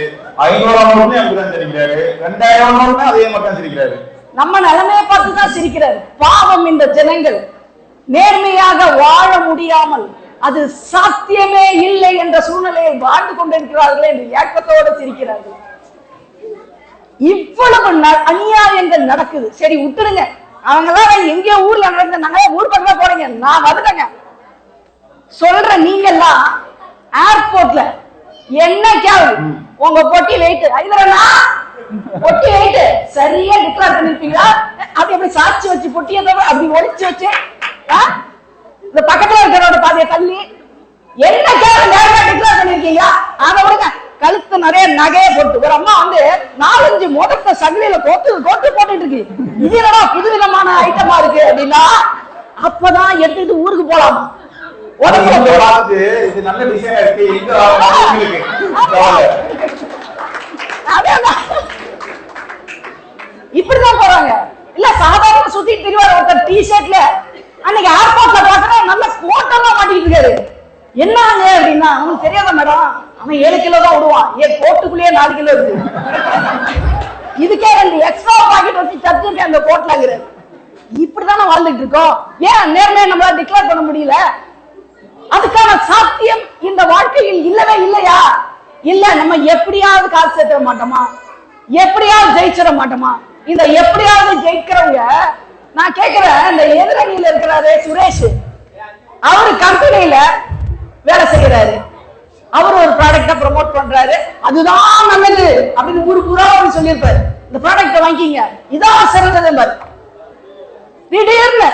500 அப்படித்தான் சிரிக்கிறாரு, 2000 அதே மாதிரி தான் சிரிக்கிறாரு. நம்ம நிலைமையை பார்த்துதான் சிரிக்கிறாரு. பாவம் இந்த ஜனங்கள் நேர்மையாக வாழ முடியாமல் அது சாத்தியமே இல்லை என்ற சூழ்நிலையில் வாழ்ந்து கொண்டிருக்கிறார்கள் என்று ஏக்கத்தோடு சிரிக்கிறார்கள். இவ்வளவு அநியாயங்கள் நடக்குது. சரி விட்டுருங்க, அவங்க எல்லாம் எங்கேயோ ஊர்ல நடந்தாங்க, ஊர் பக்கத்துல போறீங்க, நான் வந்துட்டேங்க சொல்ற. நீங்க எல்லாம் ஏர்போர்ட்ல என்ன கேள்வி, உங்க பொட்டி வெயிட் பொட்டி வெயிட் சரியா டிக்ளேர் பண்ணிருப்பீங்களா? அப்படி அப்படி சாட்சி வச்சு பொட்டியை அப்படி ஒழிச்சு வச்சு இந்த பக்கத்துல இருக்கிறோட பாதையை தள்ளி என்ன கேள்வி நேரமா டிக்ளேர் பண்ணிருக்கீங்க? அதை விடுங்க, கழுத்து நிறைய நகையை போட்டு ஒரு அம்மா வந்து 4-5 மோதிரத்தை சங்கிலியில கோட்டு போட்டுட்டு இருக்கு. இது என்னடா புதுவிதமான ஐட்டமா இருக்கு அப்படின்னா அப்பதான் எடுத்துட்டு ஊருக்கு போலாம். இப்படிதான் போறாங்க. இல்ல சாதாரண சுத்தி திருவாரூர் ஒருத்தர் டி ஷர்ட்ல அன்னைக்கு ஏர்போர்ட்ல பாக்குற நல்ல கோட்டெல்லாம் மாட்டிட்டு இருக்காரு. என்னங்க அப்படின்னா அவனுக்கு தெரியாத மேடம், அவன் 7 கிலோ தான் விடுவான், என் கோட்டுக்குள்ளேயே 4 கிலோ இருக்கு. இதுக்கே 2 எக்ஸ்ட்ரா பாக்கெட் வச்சு தச்சுருக்கேன் அந்த கோட்லாங்கிறது. இப்படிதானே வாழ்ந்துட்டு இருக்கோம். ஏன் நேர்மையை நம்மளால டிக்ளேர் பண்ண முடியல? அதுக்கான சாத்தியம் இந்த வாழ்க்கையில் இல்லவே இல்லையா? இல்ல நம்ம எப்படியாவது காசு சேர்த்த மாட்டோமா? எப்படியாவது ஜெயிச்சிட மாட்டோமா? இந்த எப்படியாவது ஜெயிக்கிறவங்க நான் கேட்கிறேன். இந்த எதிரணியில இருக்கிறாரு சுரேஷ், அவரு கம்பெனியில வேலை செய்யறாரு, அவரு ஒரு ப்ராடக்ட ப்ரமோட் பண்றாரு, அதுதான் நல்லது அப்படின்னு ஊரு பூரா அவர் சொல்லியிருப்பாரு. இந்த ப்ராடக்ட வாங்கிங்க, இதான் சிறந்தது பாரு. திடீர்னு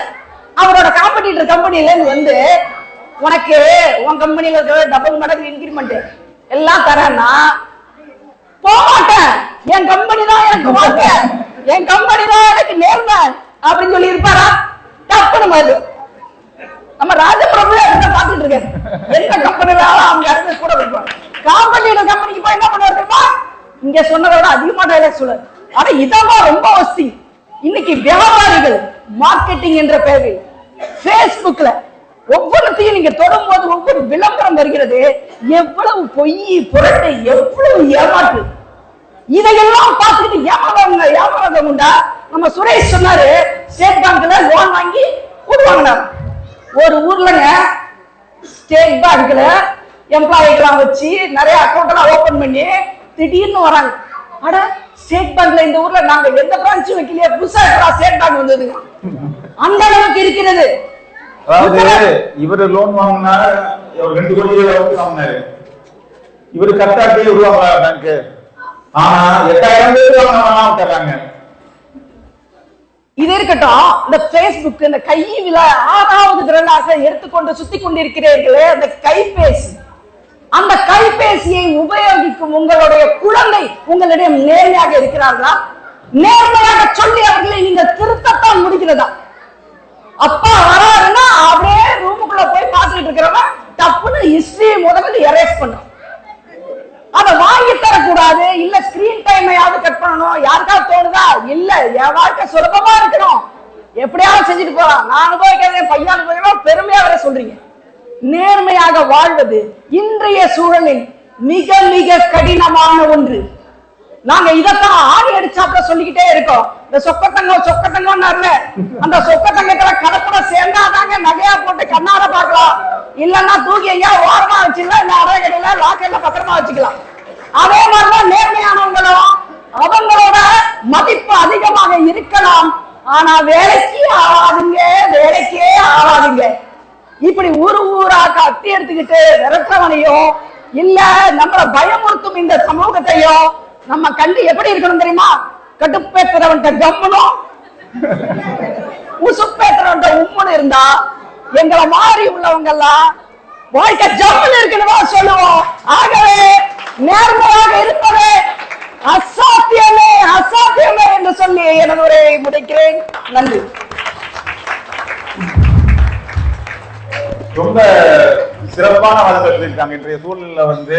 அவரோட காம்படிட்டர் கம்பெனில இருந்து வந்து உனக்கு உன் கம்பெனில இருக்கிற டபுள் மடங்கு இன்கிரிமெண்ட் எல்லாம் தரேன்னா போக மாட்டேன், என் கம்பெனி தான் எனக்கு வாழ்க்கை, என் கம்பெனி தான் எனக்கு நேர்மை அப்படின்னு சொல்லி இருப்பாரா? தப்புன்னு மாதிரி நம்ம ராஜபிரபு பாத்துட்டு இருக்காரு. எந்த கம்பெனில அவங்க இடத்துல கூட வைப்பாங்க. காம்பனியோட கம்பெனிக்கு போய் என்ன பண்ணுவாரு தெரியுமா? இங்க சொன்னதோட அதிகமா டைலாக் சொல்றாரு. ஆனா இதெல்லாம் ரொம்ப வசதி. இன்னைக்கு வியாபாரிகள் மார்க்கெட்டிங் என்ற பெயரில் பேஸ்புக்ல ஒவ்வொருத்தையும் நீங்க தொடும் போது ஒவ்வொரு விளம்பரம் வருகிறது. எவ்வளவு பொய் புரட்டை, எவ்வளவு ஏமாற்று, இதையெல்லாம் பார்த்துக்கிட்டு ஏமாறவங்க உண்டா? நம்ம சுரேஷ் சொன்னாரு, ஸ்டேட் பேங்க்ல லோன் வாங்கி கொடுவாங்க. ஒரு ஊர்லங்க ஸ்டேட் பேங்க்ல எம்ப்ளாயிகளாம் வச்சு நிறைய அக்கௌண்ட் எல்லாம் ஓபன் பண்ணி திடீர்னு வராங்க. அட ஸ்டேட் பேங்க்ல இந்த ஊர்ல நாங்க எந்த பிரான்ச்சும் வைக்கலையே, புதுசா ஸ்டேட் பேங்க் வந்ததுங்க. அந்த அளவுக்கு இருக்கிறது. அதாவது இவரு லோன் வாங்கினா 2 கோடி வாங்கினாரு, இவரு கரெக்டாக விடுவாங்களா பேங்க்? ஆனா 8000 தர்றாங்க. இது இருக்கட்டும், இந்த பேஸ்புக் இந்த கையில 6வது விரலாக எடுத்துக்கொண்டு சுத்தி கொண்டிருக்கிறீர்களே அந்த கைபேசி, அந்த கைபேசியை உபயோகிக்கும் உங்களுடைய குழந்தை உங்களிடம் நேர்மையாக இருக்கிறார்களா? நேர்மையாக சொல்லி அவர்களை நீங்கள் திருத்தத்தான் முடிக்கிறதா? அப்பா வராருன்னா அப்படியே ரூமுக்குள்ள போய் பார்த்துட்டு இருக்கிறவன் தப்புன்னு ஹிஸ்டரி முதல்ல எரேஸ் பண்ணும். அதை வாங்கி தரக்கூடாது. இல்ல ஸ்கிரீன் டைமையாவது கட் பண்ணணும். யாருக்காவது தோணுதா? இல்ல, என் வாழ்க்கை சுலபமா இருக்கணும், எப்படியாவது செஞ்சுட்டு போறான், நான் அனுபவிக்கிறேன், பையன் அனுபவிக்கிறோம், பெருமையா வர சொல்றீங்க. நேர்மையாக வாழ்வது இன்றைய சூழலில் மிக மிக கடினமான ஒன்று. நாங்க இதத்தான் ஆணி அடிச்சாப்புல சொல்லிக்கிட்டே இருக்கோம். இந்த சொக்கத்தங்கம் சொக்கத்தங்கம்னாருல, அந்த சொக்கத்தங்கத்துல கலப்பட சேர்ந்தாதாங்க நகையா போட்டு கண்ணார பார்க்கலாம். இல்லன்னா தூக்கி எங்கேயா ஓரமா வச்சுக்கலாம், இந்த அரைக்கடையில லாக்கர்ல பத்திரமா வச்சுக்கலாம். அதே மாதிரிதான் நேர்மையானவங்களும் அவங்களோட மதிப்பு அதிகமாக இருக்கலாம், ஆனா வேலைக்கு ஆகாதுங்க, வேலைக்கே ஆகாதுங்க. இப்படி ஊரா கத்தி எடுத்துக்கிட்டு விரட்டவனையும் இல்ல நம்மள பயமுறுத்தும் இந்த சமூகத்தையும் நம்ம கண்டு எப்படி இருக்கணும் தெரியுமா? கட்டுப்பேத்துறவன்ட்ட கம்மனும் உசுப்பேத்துறவன்ட்ட உம்முன்னு இருந்தா எங்களை மாறி உள்ளவங்க எல்லாம் வாழ்க்கை ஜம்முன்னு இருக்கணும் சொல்லுவோம். ஆகவே நேர்மையாக இருப்பது அசாத்தியமே அசாத்தியமே என்று சொல்லி எனது உரையை முடிக்கிறேன். நன்றி. ரொம்ப சிறப்பான வாதங்கள் சொல்லியிருக்காங்க. இன்றைய சூழ்நிலை வந்து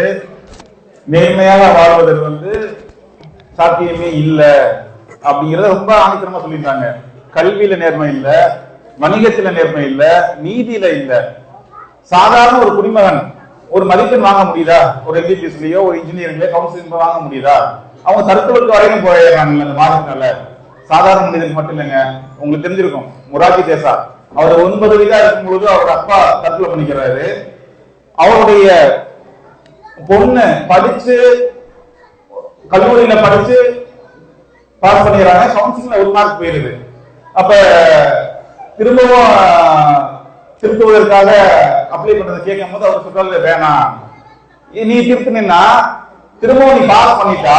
நேர்மையாக வாழ்வதற்கு வந்து சாத்தியமே இல்லை அப்படிங்கறத ரொம்ப ஆணித்தரமா சொல்லியிருக்காங்க. கல்வியில நேர்மை இல்ல, வணிகத்துல நேர்மை இல்ல, நீதியில இல்ல. சாதாரண ஒரு குடிமகன் ஒரு மதிப்பெண் வாங்க முடியுதா? ஒரு எம்பிபிஎஸ்லயோ ஒரு இன்ஜினியரிங்லயோ கவுன்சிலிங் வாங்க முடியுதா? அவங்க தருத்துவருக்கு வரைக்கும் போயிடுறாங்க அந்த மாதத்தினால. சாதாரண மனிதனுக்கு மட்டும் இல்லைங்க. உங்களுக்கு தெரிஞ்சிருக்கும், முராஜி தேசா அவர் 9 வயதா இருக்கும் பொழுது அவர் அப்பா தற்கொலை பண்ணிக்கிறாரு. அவருடைய பொண்ணு படிச்சு கல்லூரியில படிச்சு பாஸ் பண்ணிடுறாங்க. கவுன்சிலிங்ல 1 மார்க் போயிருது. அப்ப திரும்பவும் திருத்துவதற்காக அப்ளை பண்றதை கேட்கும் போது அவர் சொல்றாரு, வேணாம், நீ திருத்தினா திரும்பவும் நீ பாஸ் பண்ணிட்டா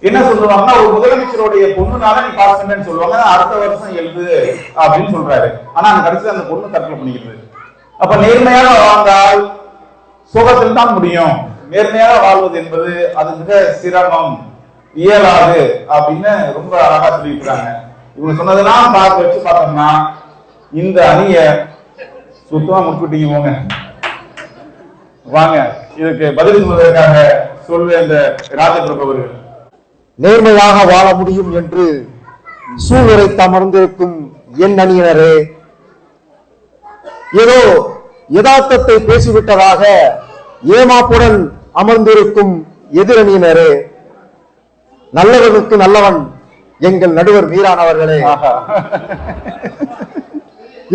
என்ன சொல்லுவாங்கன்னா, ஒரு முதலமைச்சருடைய பொண்ணுனால நீ பாஸ் பண்ணேன்னு சொல்லுவாங்க, அடுத்த வருஷம் எழுது அப்படின்னு சொல்றாரு. ஆனா அந்த கடைசியில் அந்த பொண்ணு தற்கொலை பண்ணிக்கிறது. அப்ப நேர்மையாக வாழ்ந்தால் சுகத்தில் தான் முடியும். நேர்மையாக வாழ்வது என்பது அது மிக சிரமம், இயலாது அப்படின்னு ரொம்ப அழகா சொல்லியிருக்கிறாங்க. இவங்க சொன்னதெல்லாம் பார்த்து வச்சு பார்த்தோம்னா இந்த அணிய சுத்தமா முடிச்சுட்டீங்க. போங்க வாங்க, இதுக்கு பதில் சொல்வதற்காக சொல்வேன் இந்த ராஜபிரபு அவர்கள். நேர்மையாக வாழ முடியும் என்று சூழ்நிலைத்து அமர்ந்திருக்கும் என் அணியினரே, ஏதோ யதார்த்தத்தை பேசிவிட்டதாக ஏமாப்புடன் அமர்ந்திருக்கும் எதிரணியினரே, நல்லவனுக்கு நல்லவன் எங்கள் நடுவர் மீரானவர்களே,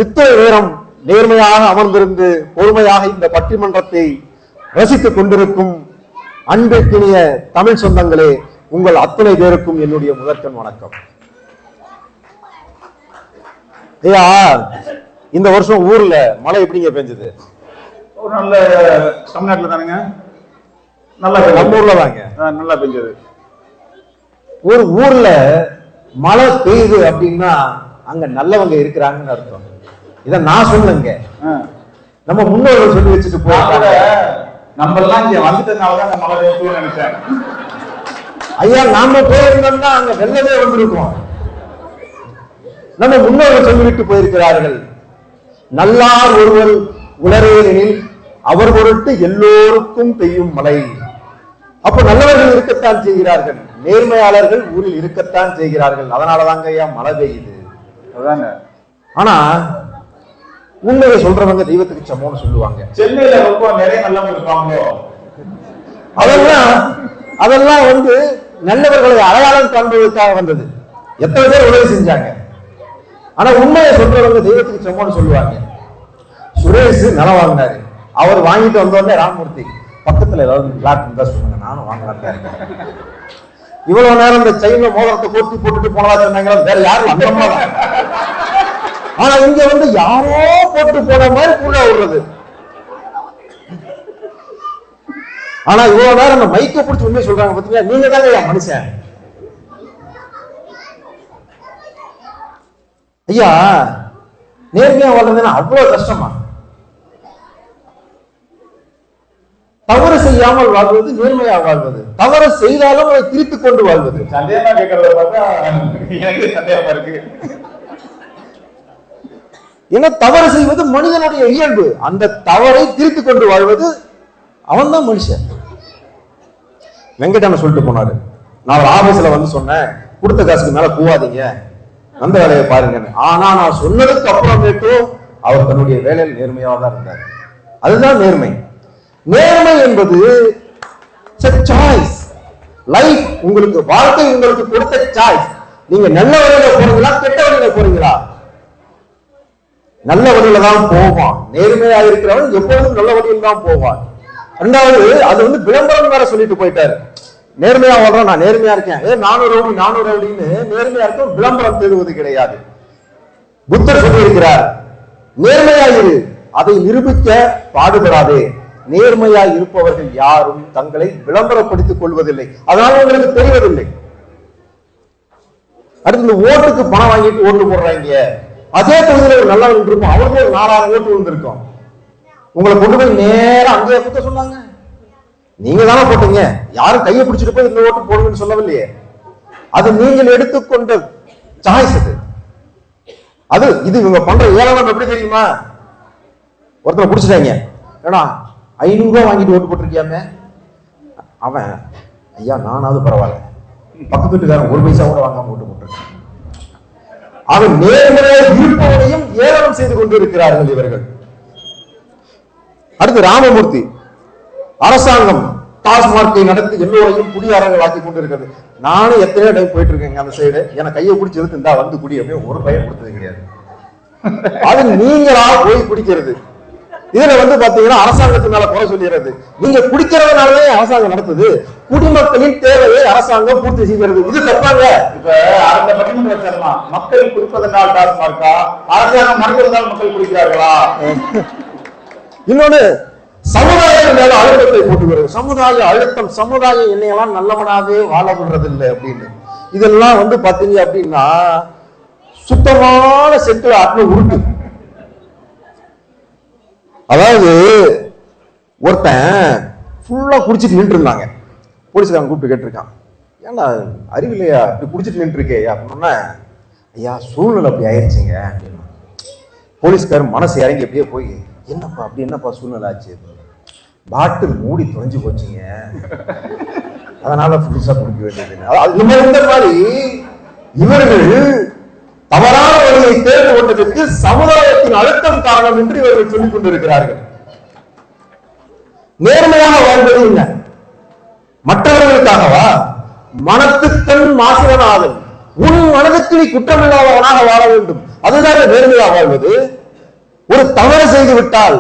இத்தனை நேரம் நேர்மையாக அமர்ந்திருந்து பொறுமையாக இந்த பட்டிமன்றத்தை ரசித்துக் கொண்டிருக்கும் அன்பிற்கினிய தமிழ் சொந்தங்களே, உங்கள் அத்தனை பேருக்கும் என்னுடைய முதற்கண் வணக்கம். ஐயா, இந்த வருஷம் ஊர்ல மழை எப்படிங்க பெஞ்சது? ஒரு நல்ல தமிழ்நாட்டுல தானுங்க, நல்லா நம்ம ஊர்ல தாங்க நல்லா பெஞ்சது. ஒரு ஊர்ல மழை பெய்யுது அப்படின்னா அங்க நல்லவங்க இருக்கிறாங்கன்னு அர்த்தம். இத நான் சொல்லுங்க, நம்ம முன்னோர்கள் சொல்லி வச்சுட்டு போறாங்க. நம்ம எல்லாம் இங்க வந்துட்டதுனாலதான் மழை பெய்யும்னு நினைச்சேன். ஐயா, நாம போயிருந்தோம்னா அங்க வெள்ளமே வந்திருக்கோம். நம்ம முன்னோர்கள் சொல்லிவிட்டு போயிருக்கிறார்கள், நல்லார் ஒருவர் உளரேனில் அவர் பொருட்டு எல்லோருக்கும் பெய்யும் மழை. அப்ப நல்லவர்கள் இருக்கத்தான் செய்கிறார்கள், நேர்மையாளர்கள் ஊரில் இருக்கத்தான் செய்கிறார்கள். அதனாலதாங்க ஐயா மழை பெய்யுது. அதாங்க. ஆனா உண்மையை சொல்றவங்க தெய்வத்துக்கு சமம்னு சொல்லுவாங்க. சென்னையில ரொம்ப நிறைய நல்லவங்க இருப்பாங்க. அதெல்லாம் வந்து நல்லவர்களை அடையாளம் காண்பதற்காக வந்தது. எத்தனை பேர் உதவி செஞ்சாங்க. ஆனா உண்மையை சொல்றவங்க தெய்வத்துக்கு சமம்னு சொல்லுவாங்க. சுரேஷ் நிலம் வாங்கினாரு, அவர் வாங்கிட்டு வந்தோடனே ராமமூர்த்தி பக்கத்துல ஏதாவது பிளாட் இருந்தா சொல்லுங்க, நானும் வாங்கலாம். இவ்வளவு நேரம் இந்த செயின்ல மோதிரத்தை போட்டி போட்டுட்டு போனதா சொன்னாங்க, வேற யாரும் அந்த மாதிரி. ஆனா இங்க வந்து யாரோ போட்டு போன மாதிரி கூட விடுறது. ஆனா இவ்வளவு நேரம் அந்த மைக்க பிடிச்சி உண்மையை சொல்றாங்க பாத்தீங்களா, நீங்க தாங்க மனுஷன். ஐயா, நேர்மையா வாழ்றதுன்னா அவ்வளவு கஷ்டமா? தவறு செய்யாமல் வாழ்வது நேர்மையாக வாழ்வது, தவறு செய்தாலும் அதை திருத்திக் கொண்டு வாழ்வது. சந்தேகமா கேட்கறத பார்த்தா எனக்கு சந்தேகமா இருக்கு. ஏன்னா தவறு செய்வது மனிதனுடைய இயல்பு, அந்த தவறை திருத்திக் கொண்டு வாழ்வது அவன் தான் மனுஷன். வெங்கடான சொல்லிட்டு போனாரு, நான் ஆபீஸ்ல வந்து சொன்னேன் கொடுத்த காசுக்கு மேல கூவாதீங்க, அந்த வேலையை பாருங்க. ஆனா நான் சொன்னதுக்கு அப்புறமேட்டும் அவர் தன்னுடைய வேலையில் நேர்மையாக தான் இருந்தார். அதுதான் நேர்மை. நேர்மை என்பது சாய்ஸ். லைஃப் உங்களுக்கு, வாழ்க்கை உங்களுக்கு கொடுத்த சாய்ஸ். நீங்க நல்ல வழியில போறீங்களா கெட்ட வழியில போறீங்களா? நல்ல வழியில தான் போவான். நேர்மையா இருக்கிறவன் எப்பொழுதும் நல்ல வழியில் தான் போவான். ரெண்டாவது, அது வந்து விளம்பரம் வேற சொல்லிட்டு போயிட்டாரு. நேர்மையா வாழ்றோம், நான் நேர்மையா இருக்கேன், 400 ரவுடின்னு நேர்மையா இருக்கும் விளம்பரம் தேடுவது கிடையாது. புத்தர் சொல்லியிருக்கிறார், நேர்மையா இரு, அதை நிரூபிக்க பாடுபடாதே. நேர்மையா இருப்பவர்கள் யாரும் தங்களை விளம்பரப்படுத்திக் கொள்வதில்லை, அதனால உங்களுக்கு தெரிவதில்லை. அடுத்து இந்த ஓட்டுக்கு பணம் வாங்கிட்டு ஓட்டு போடுறாங்க. அதே தொகுதியில் ஒரு நல்லவன் இருக்கும், அவருக்கு ஒரு 4000 ஓட்டு விழுந்திருக்கும். உங்களை கொண்டு போய் நேரம் அங்கேயே குத்த சொன்னாங்க. நீங்க தானே போட்டீங்க, யாரும் கையை பிடிச்சிட்டு போய் இந்த ஓட்டு போடுங்கன்னு சொல்லவில்லையே. அது நீங்கள் எடுத்துக்கொண்ட சாய்ஸ். அது இது இவங்க பண்ற ஏளனம் எப்படி தெரியுமா? ஒருத்தனை பிடிச்சிட்டாங்க, ஏன்னா 500 ரூபாய் வாங்கிட்டு ஓட்டு போட்டிருக்கியாமே. அவன், ஐயா நானாவது பரவாயில்ல, பக்கத்து வீட்டுக்காரன் 1 பைசா கூட வாங்காம ஓட்டு போட்டிருக்கான். அவன் நேர்மையாக இருப்பவரையும் ஏளனம் செய்து கொண்டிருக்கிறார்கள் இவர்கள். அடுத்து ராமமூர்த்தி, அரசாங்கம் டாஸ்மார்க்கை நடத்தி எல்லோரையும் குடியாரங்கள் ஆக்கி கொண்டிருக்கிறது. நானும் எத்தனையோ டைம் போயிட்டு இருக்கேங்க அந்த சைடு. எனக்கு கையை பிடிச்சி எடுத்து இந்தா வந்து குடி அப்படியே ஒரு பையன் கொடுத்தது கிடையாது. அது நீங்களா போய் குடிக்கிறது. இதுல வந்து பாத்தீங்கன்னா அரசாங்கத்து மேல குறை சொல்லிடுறது. நீங்க குடிக்கிறதுனாலே அரசாங்கம் நடத்துது, குடிமக்களின் தேவையை அரசாங்கம் பூர்த்தி செய்கிறது. இது தப்பாங்க. இப்ப அந்த பட்டிமன்ற வச்சிடலாம், மக்கள் குடிப்பதனால் டாஸ்மார்க்கா, அரசாங்கம் மறுக்கிறதால் மக்கள் குடிக்கிறார்களா? இன்னொன்னு, சமுதாயம் மேல அழுத்தத்தை போட்டுக்கிறது. சமுதாய அழுத்தம், சமுதாயம் என்னையெல்லாம் நல்லவனாவே வாழ விடுறது இல்லை அப்படின்னு. இதெல்லாம் வந்து பாத்தீங்க அப்படின்னா சுத்தமான செட்டில் ஆத்ம உருட்டு. அதாவது ஒருத்தன் ஃபுல்லா குடிச்சிட்டு நின்று இருந்தாங்க. போலீஸ்காரன் கூப்பிட்டு கேட்டிருக்கான், ஏன்னா அறிவில்லையா இப்படி குடிச்சிட்டு நின்று இருக்கே அப்படின்னா, ஐயா சூழ்நிலை அப்படி ஆயிடுச்சுங்க அப்படின்னு. போலீஸ்காரன் மனசு இறங்கி அப்படியே போய், என்னப்பா அப்படி என்னப்பா சூழ்நிலை ஆச்சு? பாட்டில் மூடி தொலைஞ்சு போச்சுங்க, அதனால புதுசா குடிக்க வேண்டியது. இந்த மாதிரி இவர்கள் தவறான வழியை தேர்ந்து கொண்டதற்கு சமுதாயத்தின் அழுத்தம் காரணம் என்று இவர்கள் சொல்லிக் கொண்டிருக்கிறார்கள். நேர்மையாக வாழ்வது என்ன? மற்றவர்களுக்காகவா? மனத்துக்கண் மாசுவனாதல், உன் மனதுக்கு நீ குற்றமில்லாதவனாக வாழ வேண்டும், அதுதான் நேர்மையாக வாழ்வது. ஒரு தவறு செய்து விட்டால்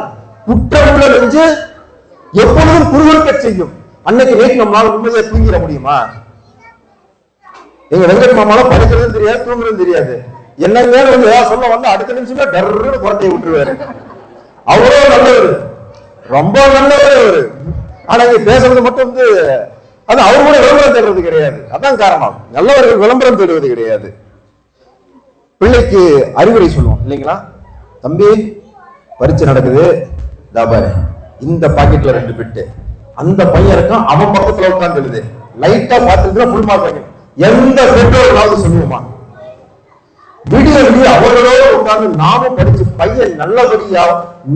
குற்றமுள்ள நெஞ்சு எப்பொழுதும் குறுகுறுக்க செய்யும். அன்னைக்கு நேற்று நம்மளால உண்மையை தூங்கிட முடியுமா? எங்க வெங்கட் மாமால படிக்கிறதும் தெரியாது, தூங்குறதும் தெரியாது. என்னங்க வந்து ஏதாவது சொல்ல வந்து அடுத்த நிமிஷமே டர்ன்னு குரட்டையை விட்டுருவாரு. அவ்வளோ நல்லவர், ரொம்ப நல்லவர் அவரு. ஆனா இங்க பேசுறது மட்டும் வந்து அது அவர் கூட விளம்பரம் தேடுறது கிடையாது. அதான் காரணம், நல்லவர்கள் விளம்பரம் தேடுவது கிடையாது. பிள்ளைக்கு அறிவுரை சொல்லுவோம் இல்லைங்களா, தம்பி பரீட்சை நடக்குது, தாபாரு இந்த பாக்கெட்ல 2 பிட்டு, அந்த பையன் இருக்கான் அவன் பக்கத்துல உட்கார்ந்து எழுது, லைட்டா பார்த்துட்டு ஃபுல் மார்க் வாங்க. எந்த பெற்றோர்களாவது சொல்லுவோமா? வீடியோ அவர்களோடு உட்கார்ந்து நாமும் படிச்சு பையன் நல்லபடியா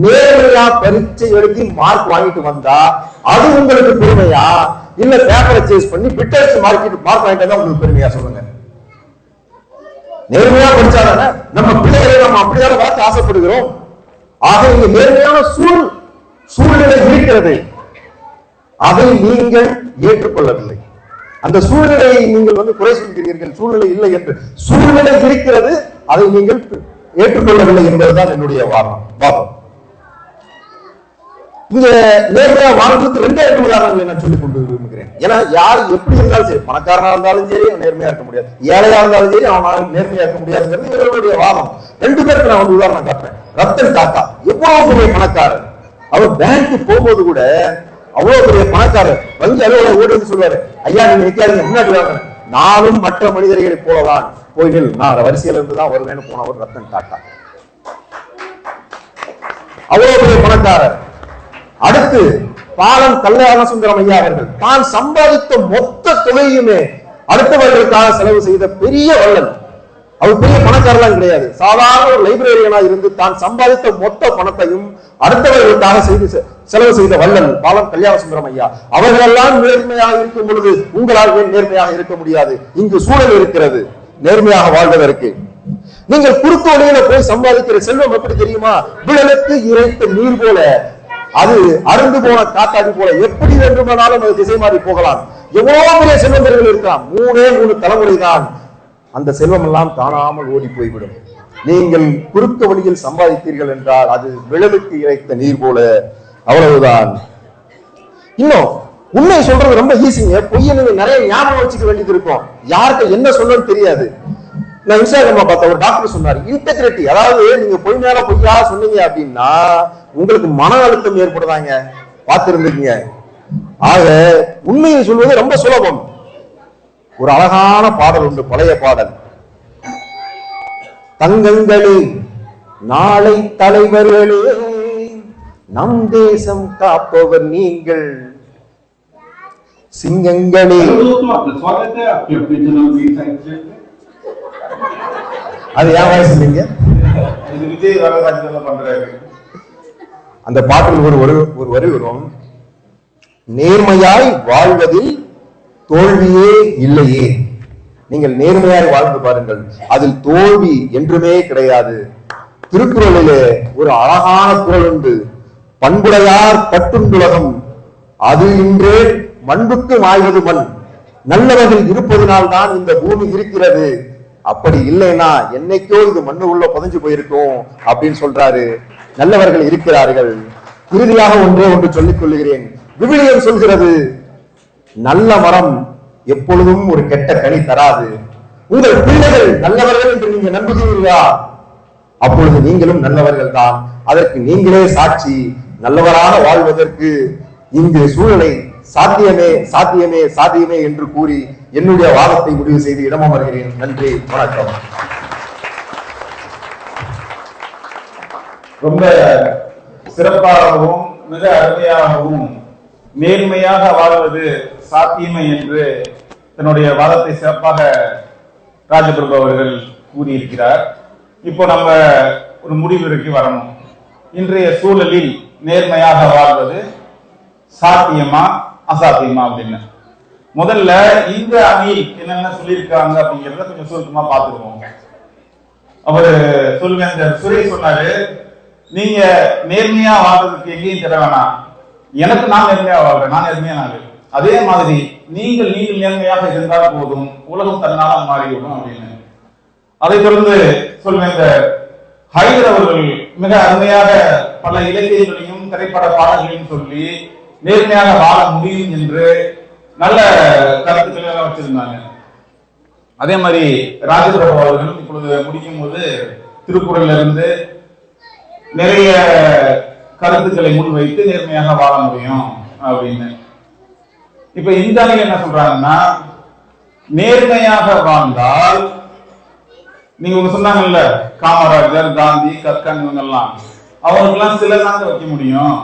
நேரடியா பரீட்சை எழுதி மார்க் வாங்கிட்டு வந்தா அது உங்களுக்கு பெருமையா? இல்ல பேப்பரை சேஸ் பண்ணி பிட்டர்ஸ் மார்க் வாங்கிட்டு தான் உங்களுக்கு பெருமையா? சொல்லுங்க. நேர்மையா படிச்சாதானே நம்ம பிள்ளைகளை நம்ம அப்படியான வளர்த்து ஆசைப்படுகிறோம். ஆக இங்க நேர்மையான சூழ்நிலை இருக்கிறது, அதை நீங்கள் ஏற்றுக்கொள்ளவில்லை. அந்த சூழ்நிலையை நீங்கள் வந்து குறை சொல்கிறீர்கள், சூழ்நிலை இல்லை என்று. சூழ்நிலை இருக்கிறது, அதை நீங்கள் ஏற்றுக்கொள்ளவில்லை என்பதுதான் என்னுடைய வாதம். இங்க நேர்மையா வாழ்றதுக்கு 2 உதாரணங்களை நான் சொல்லிக் கொண்டு விரும்புகிறேன். ஏன்னா யார் எப்படி இருந்தாலும் சரி, பணக்காரனா இருந்தாலும் சரி நேர்மையா இருக்க முடியாது, ஏழையா இருந்தாலும் சரி அவனால் நேர்மையா இருக்க முடியாதுங்கிறது இவர்களுடைய வாதம். 2 பேருக்கு நான் வந்து உதாரணம் காட்டுறேன். ரத்தன் டாட்டா எவ்வளவு பெரிய பணக்காரர், அவர் பேங்க்கு போகும்போது கூட அவ்வளவு பெரிய பணக்காரர், வங்கி அலுவலர் ஓடி வந்து சொல்லுவாரு, ஐயா நீங்க நிக்காதீங்க முன்னாடி வாங்க, நானும் மற்ற மனிதர்களை போலதான் கோயில் நான் வரிசையில இருந்து தான் வருவேன்னு போனவர் ரத்தன் டாட்டா. அவ்வளவு பெரிய பணக்காரர். அடுத்து பாலம் கல்யாண சுந்தரம் ஐயா அவர்கள் தான் சம்பாதித்த மொத்த தொகையுமே அடுத்தவர்களுக்காக செலவு செய்த பெரிய வள்ளல். அவர் பெரிய பணக்காரலாம் கிடையாது, சாதாரண ஒரு லைப்ரரியனா இருந்து தான் சம்பாதித்த மொத்த பணத்தையும் அடுத்தவர்களுக்காக செலவு செய்த வள்ளல் பாலம் கல்யாண சுந்தரம் ஐயா. அவர்களெல்லாம் நேர்மையாக இருக்கும் பொழுது உங்களால் நேர்மையாக இருக்க முடியாது. இங்கு சூழல் இருக்கிறது நேர்மையாக வாழ்வதற்கு. நீங்கள் குறுக்கு வழியில போய் சம்பாதிக்கிற செல்வம் எப்படி தெரியுமா? விழலுக்கு இறைத்த நீர் போல, அது அருந்து போன காத்தாடி போல, எப்படி வேண்டுமானாலும் அது திசை மாறி போகலாம். எவ்வளவு பெரிய செல்வந்தர்கள் இருக்கலாம், 3 தலைமுறை தான், அந்த செல்வம் எல்லாம் காணாமல் ஓடி போய்விடும். நீங்கள் குறுக்கு வழியில் சம்பாதித்தீர்கள் என்றால் அது விழலுக்கு இறைத்த நீர் போல, அவ்வளவுதான். இன்னும் உண்மை சொல்றது ரொம்ப ஈஸிங்க. பொய்யை நீங்க நிறைய ஞாபகம் வச்சுக்க வேண்டியது இருக்கும். யாருக்கு என்ன சொல்லணும்னு தெரியாது. நான் இன்ஸ்டாகிராம்ல பார்த்த ஒரு டாக்டர் சொன்னார், இன்டெகிரிட்டி, அதாவது நீங்க பொய் மேல பொய்யா சொன்னீங்க அப்படின்னா உங்களுக்கு மன அழுத்தம் ஏற்படுதாங்க, பார்த்திருந்தீங்க. ஆக உண்மையை சொல்வது ரொம்ப சுலபம். ஒரு அழகான பாடல் உண்டு, பழைய பாடல். தங்கங்களே நாளை தலைவர்களே, நம் தேசம் காப்பவர் நீங்கள், சிங்கங்களே. அது ஏன் வயசு சொன்னீங்க? விஜய் வரதாட்சி பண்றாரு. அந்த பாட்டில் ஒரு வரி வரும், நேர்மையாய் வாழ்வதில் தோல்வியே இல்லையே. நீங்கள் நேர்மையாய் வாழ்ந்து பாருங்கள், அதில் தோல்வி என்றுமே கிடையாது. திருக்குறளிலே ஒரு அழகான குறள் உண்டு, பண்புடையார் பட்டுண்டுலகம் அது இன்றே மண்புக்கு மாய்வது மண். நல்லவர்கள் இருப்பதனால் தான் இந்த பூமி இருக்கிறது, அப்படி இல்லைன்னா என்னைக்கோ இது மண்ணு உள்ள புதைஞ்சு போயிருக்கும் அப்படின்னு சொல்றாரு. நல்லவர்கள் இருக்கிறார்கள். இறுதியாக ஒன்று சொல்லிக் கொள்ளுகிறேன். விவிலியம் சொல்கிறது, நல்ல மரம் எப்பொழுதும் ஒரு கெட்ட கனி தராது. உங்கள் பிள்ளைகள் நல்லவர்கள் என்று நீங்க நம்புகிறீர்களா? அப்பொழுது நீங்களும் நல்லவர்கள் தான். அதற்கு நீங்களே சாட்சி. நல்லவராக வாழ்வதற்கு இந்த சூழலை சாத்தியமே சாத்தியமே சாத்தியமே என்று கூறி என்னுடைய வாதத்தை முடிவு செய்து இடமும் வருகிறேன். நன்றி, வணக்கம். ரொம்ப சிறப்பாகவும் மிக அருமையாகவும் நேர்மையாக வாழ்வது சாத்தியமே என்று தன்னுடைய வாதத்தை சிறப்பாக ராஜபிரபு அவர்கள் கூறியிருக்கிறார். இப்போ நம்ம ஒரு முடிவிற்கு வரணும். இன்றைய சூழலில் நேர்மையாக வாழ்வது சாத்தியமா அசாத்தியமா அப்படின்னு முதல்ல இந்த அணியில் என்னென்ன சொல்லியிருக்காங்க அப்படிங்கிறத கொஞ்சம் சுருக்கமா பார்த்துருவோம். அவரு சொல்வேந்தர் சுரேஷ் சொன்னாரு, நீங்க நேர்மையா வாழ்றதுக்கு எங்கேயும் தர வேணாம், எனக்கு நான் நேர்மையா வாழ்றேன், நான் நேர்மையா நாள், அதே மாதிரி நீங்கள் நேர்மையாக இருந்தால் போதும், உலகம் தன்னால மாறிவிடும் அப்படின்னு. அதை தொடர்ந்து சொல்வேந்தர் ஹைதர் அவர்கள் மிக அருமையாக பல இலக்கியங்களையும் திரைப்பட பாடல்களையும் சொல்லி நேர்மையாக வாழ முடியும் என்று நல்ல கருத்துக்களை வச்சிருந்தாங்க. அதே மாதிரி ராஜபிரபு அவர்கள் இப்பொழுது முடிக்கும் போது திருக்குறள்ல இருந்து நிறைய கருத்துக்களை முன்வைத்து நேர்மையாக வாழ முடியும் அப்படின்னு. இப்ப இந்த அணியில் என்ன சொல்றாங்கன்னா, நேர்மையாக வாழ்ந்தால் நீங்க சொன்னாங்கல்ல, காமராஜர், காந்தி, கக்கன் இவங்கெல்லாம், அவங்களுக்கெல்லாம் சில தாங்க வைக்க முடியும்.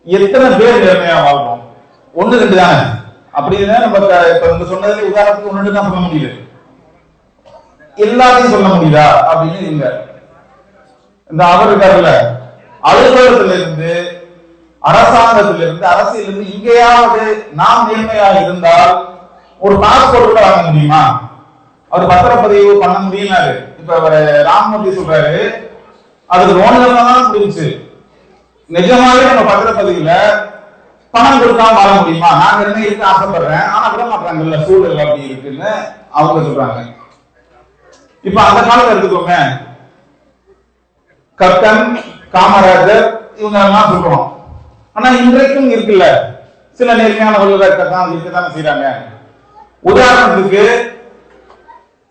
எத்தனை பேர் நேர்மையா வாழ்றோம்? 1-2 தானே. அப்படின்னு நம்ம இப்ப சொன்னதுல உதாரணத்துக்கு 1-2 தான் சொல்ல முடியுது, எல்லாத்தையும் சொல்ல முடியுதா அப்படின்னு இல்ல. இந்த அவர் இருக்காருல்ல, அலுவலகத்திலிருந்து அரசாங்கத்திலிருந்து அரசியலிருந்து எங்கேயாவது நாம் நேர்மையாக இருந்தால் ஒரு பாஸ்போர்ட் கூட வாங்க முடியுமா? அவர் பத்திரப்பதிவு பண்ண முடியலாரு. இப்ப அவர் ராமமூர்த்தி சொல்றாரு, அதுக்கு லோன்ல தான் முடிஞ்சு. நிஜமாவே நம்ம பத்திரப்பதிவுல பணம் கொடுக்காம வாழ முடியுமா? நாங்க என்ன இருக்கு ஆசைப்படுறேன், ஆனா விட மாட்டாங்கல்ல, சூழல் அப்படி இருக்குன்னு அவங்க சொல்றாங்க. இப்ப அந்த காலத்துல எடுத்துக்கோங்க, கக்கன், காமராஜர் இவங்க எல்லாம் சொல்றோம். ஆனா இன்றைக்கும் இருக்குல்ல சில நேர்மையானவர்கள் இருக்கத்தான் செய்யறாங்க. உதாரணத்துக்கு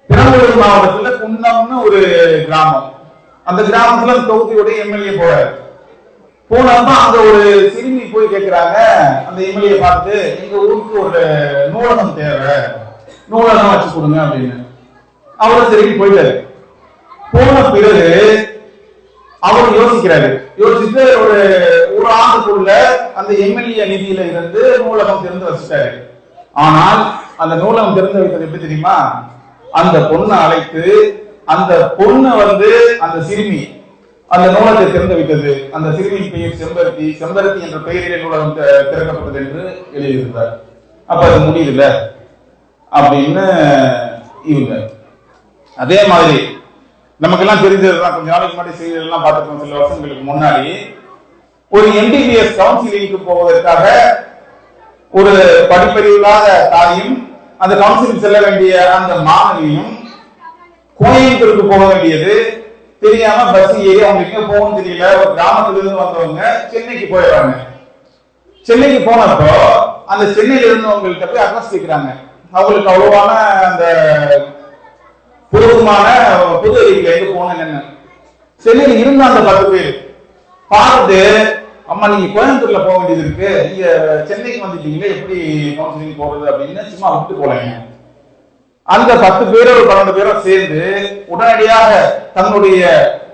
பெரம்பலூர் மாவட்டத்துல குன்னம்னு ஒரு கிராமம், அந்த கிராமத்துல தொகுதியுடைய எம்எல்ஏ போறாரு. போனப்ப அங்க ஒரு சிறுமி போய் கேட்கிறாங்க அந்த எம்எல்ஏ பார்த்து, எங்க ஊருக்கு ஒரு நூலகம் தேவை, நூலகம் வச்சு கொடுங்க அப்படின்னு. அவரு திரும்பி போயிட்டாரு. போன பிறகு அவர் யோசிக்கிறாரு. யோசிச்சுட்டு ஒரு ஆண்டுக்குள்ள அந்த அந்த எம்எல்ஏ நிதியில இருந்து நூலகம் திறந்து வச்சுட்டாரு. ஆனால் அந்த நூலகம் திறந்து வைத்தது எப்படி தெரியுமா? அந்த பொண்ணை அழைத்து அந்த பொண்ணு அந்த சிறுமி அந்த நூலகத்தை திறந்து வைத்தது. அந்த சிறுமியின் பெயர் செம்பருத்தி. செம்பருத்தி என்ற பெயரிலே நூலகம் திறக்கப்பட்டது என்று எழுதியிருந்தார். அப்ப அது முடியல அப்படின்னு இவங்க. அதே மாதிரி நமக்கெல்லாம் தெரிஞ்சதுதான், கொஞ்ச நாளைக்கு முன்னாடி செய்தியெல்லாம் பார்த்துருக்கோம். சில வருஷங்களுக்கு முன்னாடி ஒரு எம்பிபிஎஸ் கவுன்சிலிங்க்கு போவதற்காக ஒரு படிப்பறிவில்லாத தாயும் அந்த கவுன்சிலிங் செல்ல வேண்டிய அந்த மாணவியும் கோயம்புத்தூருக்கு போக வேண்டியது தெரியாம பஸ் ஏறி அவங்க எங்க போகணும்னு தெரியல. ஒரு கிராமத்துல இருந்து வந்தவங்க சென்னைக்கு போயிடுறாங்க. சென்னைக்கு போனப்போ அந்த சென்னையில இருந்தவங்கள்ட்ட போய் அட்ரஸ் கேட்கிறாங்க. அவங்களுக்கு அவ்வளவான அந்த பூர்வமான புது அறிவிக்கை எங்க போனேன்னு. சென்னையில் இருந்த அந்த 10 பேர் பார்த்து, அம்மா நீங்க கோயம்புத்தூர்ல போக வேண்டியது இருக்கு, நீங்க சென்னைக்கு வந்துட்டீங்களே, எப்படி கவுன்சிலிங் போறது அப்படின்னு சும்மா விட்டு போலங்க. அந்த 10 பேரோ 12 பேரோ சேர்ந்து உடனடியாக தன்னுடைய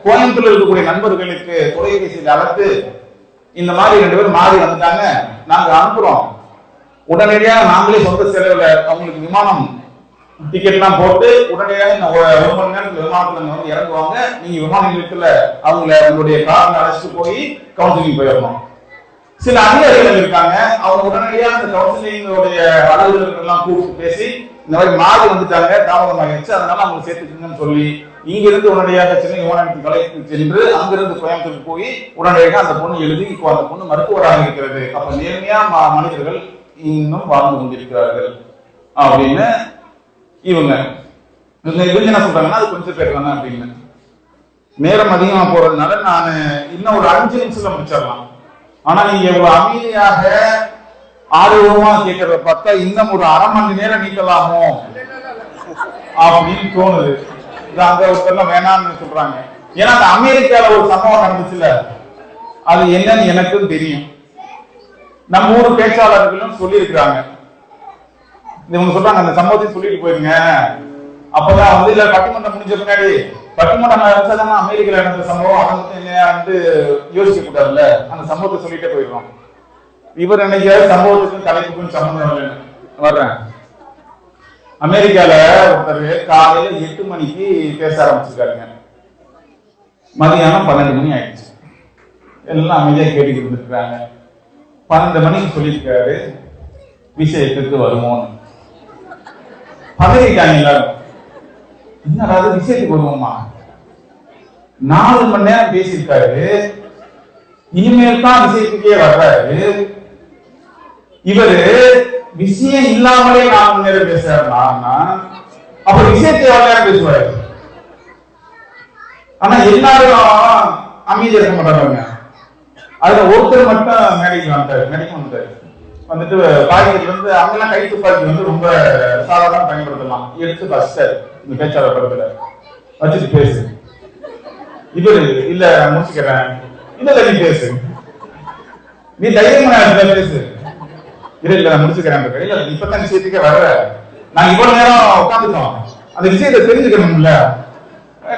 கோயம்புத்தூர்ல இருக்கக்கூடிய நண்பர்களுக்கு தொலைபேசியில் அழைத்து, இந்த மாதிரி 2 பேர் மாறி வந்துட்டாங்க, நாங்க அனுப்புறோம், உடனடியாக நாங்களே சொந்த செலவுல அவங்களுக்கு விமானம் டிக்கெட் எல்லாம் போட்டு உடனடியாக 1 மணி நேரத்துல விமானத்துல இறங்குவாங்க, நீங்க விமான நிலையத்துல அவங்களுடைய கார்ல அழைச்சிட்டு போய் கவுன்சிலிங் போயிடணும். சில அதிகாரிகள் இருக்காங்க, அவங்க உடனடியாக அந்த கவுன்சிலிங்கோடைய அலுவலர்கள் எல்லாம் கூப்பிட்டு பேசி, இந்த மாதிரி மாறி வந்துட்டாங்க, தாமதமாகிடுச்சு, அதனால அவங்க சேர்த்துக்குங்கன்னு சொல்லி இங்க இருந்து உடனடியாக சென்னை விமான நிலையத்துக்கு அழைத்து சென்று அங்கிருந்து கோயம்புத்தூருக்கு போய் உடனடியாக அந்த பொண்ணு எழுதி இப்போ அந்த பொண்ணு மருத்துவராக இருக்கிறது. அப்ப நேர்மையா மனிதர்கள் இன்னும் வாழ்ந்து கொண்டிருக்கிறார்கள் அப்படின்னு இவங்க என்ன சொல்றாங்கன்னா, அது கொஞ்சம் பேர் தானே அப்படின்னு. நேரம் அதிகமா போறதுனால நான் இன்னும் ஒரு 5 நிமிஷத்துல முடிச்சிடலாம். ஆனா நீங்க இவ்வளவு அமைதியாக ஆர்வமா கேட்கறத பார்த்தா இன்னும் ஒரு 1/2 மணி நேரம் நீக்கலாமோ அப்படின்னு தோணுது. அங்க ஒருத்தர் வேணாம்னு சொல்றாங்க. ஏன்னா அந்த அமெரிக்கால ஒரு சம்பவம் நடந்துச்சுல, அது என்னன்னு எனக்கும் தெரியும். நம்ம ஊர் பேச்சாளர்களும் சொல்லி இருக்கிறாங்க. இவங்க சொல்றாங்க அந்த சம்பவத்தை சொல்லிட்டு போயிருங்க. அப்பதான் இல்ல பட்டிமன்றம் முடிஞ்ச பின்னாடி பட்டிமன்றம் நடந்தாதான் அமெரிக்கால நடந்த சம்பவம், அதை என்ன யோசிக்க கூடாதுல்ல, அந்த சம்பவத்தை சொல்லிட்டே போயிடுறோம். இவர் நினைக்கிற சம்பவத்துக்கும் தலைப்புக்கும் சம்பந்தம் வர்றேன். அமெரிக்கால ஒருத்தர் காலையில 8 மணிக்கு பேச ஆரம்பிச்சிருக்காருங்க. மதியானம் 12 மணி ஆயிடுச்சு. எல்லாம் அமைதியா கேட்டுக்கிட்டு இருந்திருக்காங்க. 12 மணிக்கு சொல்லியிருக்காரு விஷயத்துக்கு வருவோம். பதவிக்காங்க எல்லாரும், என்னடா விஷயத்துக்கு வருவோமா? 4 மணி நேரம் பேசியிருக்காரு, இனிமேல் தான் விஷயத்துக்கே வர்றாரு. இவரு விஷயம் இல்லாமலே 4 மணி நேரம் பேசுறாருன்னா அப்ப விஷயத்தை எவ்வளவு நேரம் பேசுவாரு? ஆனா எல்லாரும் அமைதியா இருக்க மாட்டாங்க. அதுல ஒருத்தர் மட்டும் மேடைக்கு வந்துட்டாரு. வந்துட்டு பாக்கெட்ல இருந்து அங்கெல்லாம் கை துப்பாக்கி ரொம்ப சாதாரண பயன்படுத்தலாம், எடுத்து வச்சிட்டாரு இந்த பேச்சாளர் படத்துல வச்சுட்டு பேசு. இவரு இல்ல முடிச்சுக்கிறேன், இல்ல நீ பேசு, நீ தைரியமா பேசு, இல்ல நான் முடிச்சுக்கிறேன், இல்ல இப்பதான் விஷயத்துக்கே வர்ற, நாங்க இவ்வளவு நேரம் உட்காந்துட்டோம், அந்த விஷயத்தை தெரிஞ்சுக்கணும்ல,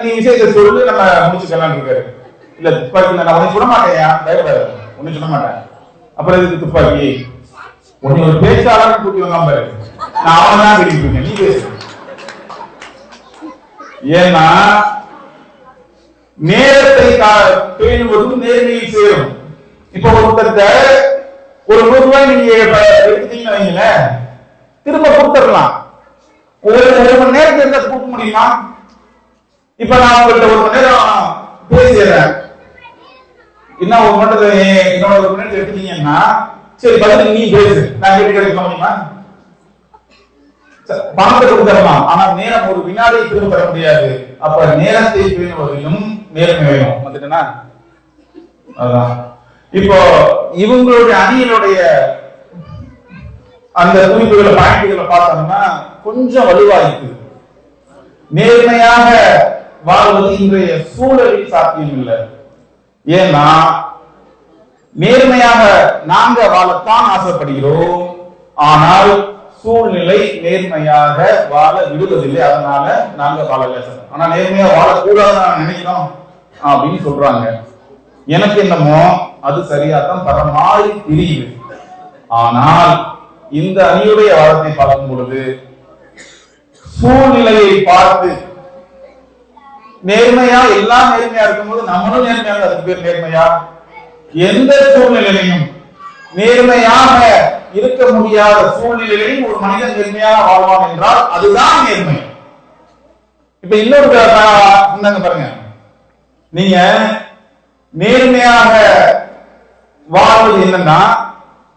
நீ விஷயத்தை சொல்லி நம்ம முடிச்சுக்கலாம் இருக்காரு. இல்ல துப்பாக்கி நான் உனக்கு சொல்ல மாட்டேன், பயப்படாது, ஒன்னும் சொல்ல மாட்டேன். அப்புறம் இதுக்கு துப்பாக்கி உன்னை ஒரு பேச்சாளர் கூட்டி வந்தாம பாரு, நான் அவன் தான் கேட்டுருக்கேன், நீ பேசு. ஏன்னா நேரத்தை பேணுவதும் நேர்மையை சேரும். இப்ப ஒருத்தர் ஒரு 100 ரூபாய் நீங்க எடுத்துட்டீங்கன்னு வைங்களேன், திரும்ப கொடுத்துடலாம். ஒரு மணி நேரத்துக்கு இருந்தா கொடுக்க முடியுமா? இப்ப நான் உங்கள்கிட்ட 1 மணி நேரம் பேசிடுறேன், என்ன 1 மணி நேரத்தை இன்னொரு 1 மணி நேரத்தை எடுத்துட்டீங்கன்னா சரி பதில் நீ பேசு, நான் கேட்டு கிடைக்க முடியுமா? பணத்தை கொடுத்துடலாம், ஆனா நேரம் ஒரு வினாடியை திரும்ப தர முடியாது. அப்ப நேரத்தை பேணுவதிலும் நேர்மை வேணும். வந்துட்டேன்னா அதான் இப்போ இவங்களுடைய அணியினுடைய அந்த குறிப்புகளை பாயிண்ட்களை பார்த்தோம்னா கொஞ்சம் வலுவாயிருக்கு. நேர்மையாக வாழ்வது இன்றைய சூழலில் சாத்தியம் இல்லை. ஏன்னா நேர்மையாக நாங்க வாழத்தான் ஆசைப்படுகிறோம், ஆனால் சூழ்நிலை நேர்மையாக வாழ விடுவதில்லை, அதனால நாங்க வாழல. ஆனா நேர்மையா வாழக்கூடாதுன்னு நினைக்கிறோம் அப்படின்னு சொல்றாங்க. எனக்கு என்னமோ அது சரியாத்தான் தர மாதிரி தெரியுது. ஆனால் இந்த அணியுடைய வாதத்தை பார்க்கும் பொழுது சூழ்நிலையை பார்த்து நேர்மையா எல்லாம் நேர்மையா இருக்கும்போது நம்மளும் நேர்மையாக, அதுக்கு பேர் நேர்மையா? எந்த சூழ்நிலையிலையும் நேர்மையாக இருக்க முடியாத சூழ்நிலையிலையும் ஒரு மனிதன் நேர்மையாக வாழ்வான் என்றால் அதுதான் நேர்மை. இப்ப இன்னொரு சொன்னாங்க பாருங்க, நீங்க நேர்மையாக வாழ்வது என்னன்னா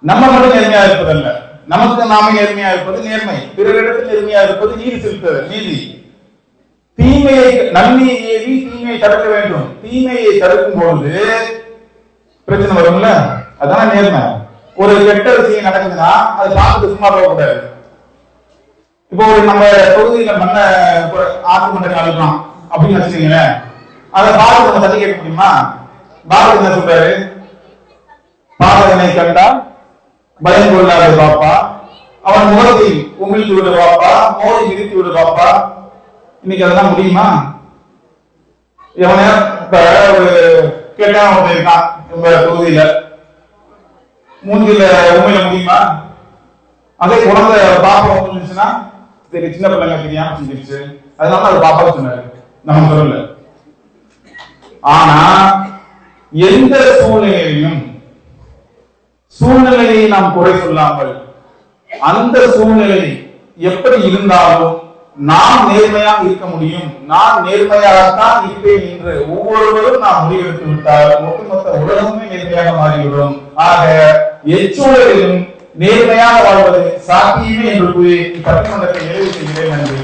நம்ம மட்டும் நேர்மையா இருப்பதல்ல, நமக்கு நாமே நேர்மையா இருப்பது நேர்மை, பிறரிடத்தில் நேர்மையா இருப்பது நீதி செலுத்துதல் நீதி. தீமையை நன்மையை ஏவி தீமையை தடுக்க வேண்டும். தீமையை தடுக்கும் பொழுது பிரச்சனை வரும்ல, அதான் நேர்மை. ஒரு கெட்ட விஷயம் நடக்குதுன்னா அதை பார்த்து சும்மா போகக்கூடாது. இப்போ ஒரு நம்ம தொகுதியில மண்ண ஆற்று மண்ணை அழுகலாம் அப்படின்னு வச்சுக்கீங்களேன், அதை பார்த்து நம்ம தள்ளி கேட்க முடியுமா? பாரதி என்ன சொல்றாரு? பாரதனை கண்டால் பயம் கொள்ளாத பாப்பா, அவன் முகத்தை உமிழ்த்து விடு பாப்பா, மோதி மிதித்து விடு பாப்பா. இன்னைக்கு அதெல்லாம் முடியுமா? எவன ஒரு கேட்டான் இருக்கான் உங்க தொகுதியில, மூஞ்சில உண்மையில முடியுமா? அதே குழந்தை பாப்பா வந்துச்சுன்னா சரி சின்ன பிள்ளைங்க தெரியாம செஞ்சிருச்சு, அதனால அது பாப்பா சொன்னாரு, நம்ம சொல்லல. ஆனா எந்த சூழ்நிலையிலும் சூழ்நிலையை நாம் குறை சொல்லாமல் அந்த சூழ்நிலை எப்படி இருந்தாலும் நாம் நேர்மையாக இருக்க முடியும், நான் நேர்மையாகத்தான் இருப்பேன் என்று ஒவ்வொருவரும் நாம் முடிவெடுத்து விட்டால் ஒட்டுமொத்த உலகமே நேர்மையாக மாறிவிடும். ஆக எச்சூழலிலும் நேர்மையாக வாழ்வது சாத்தியமே என்று கூறி பட்டிமன்றத்தை நிறைவு செய்கிறேன். நன்றி.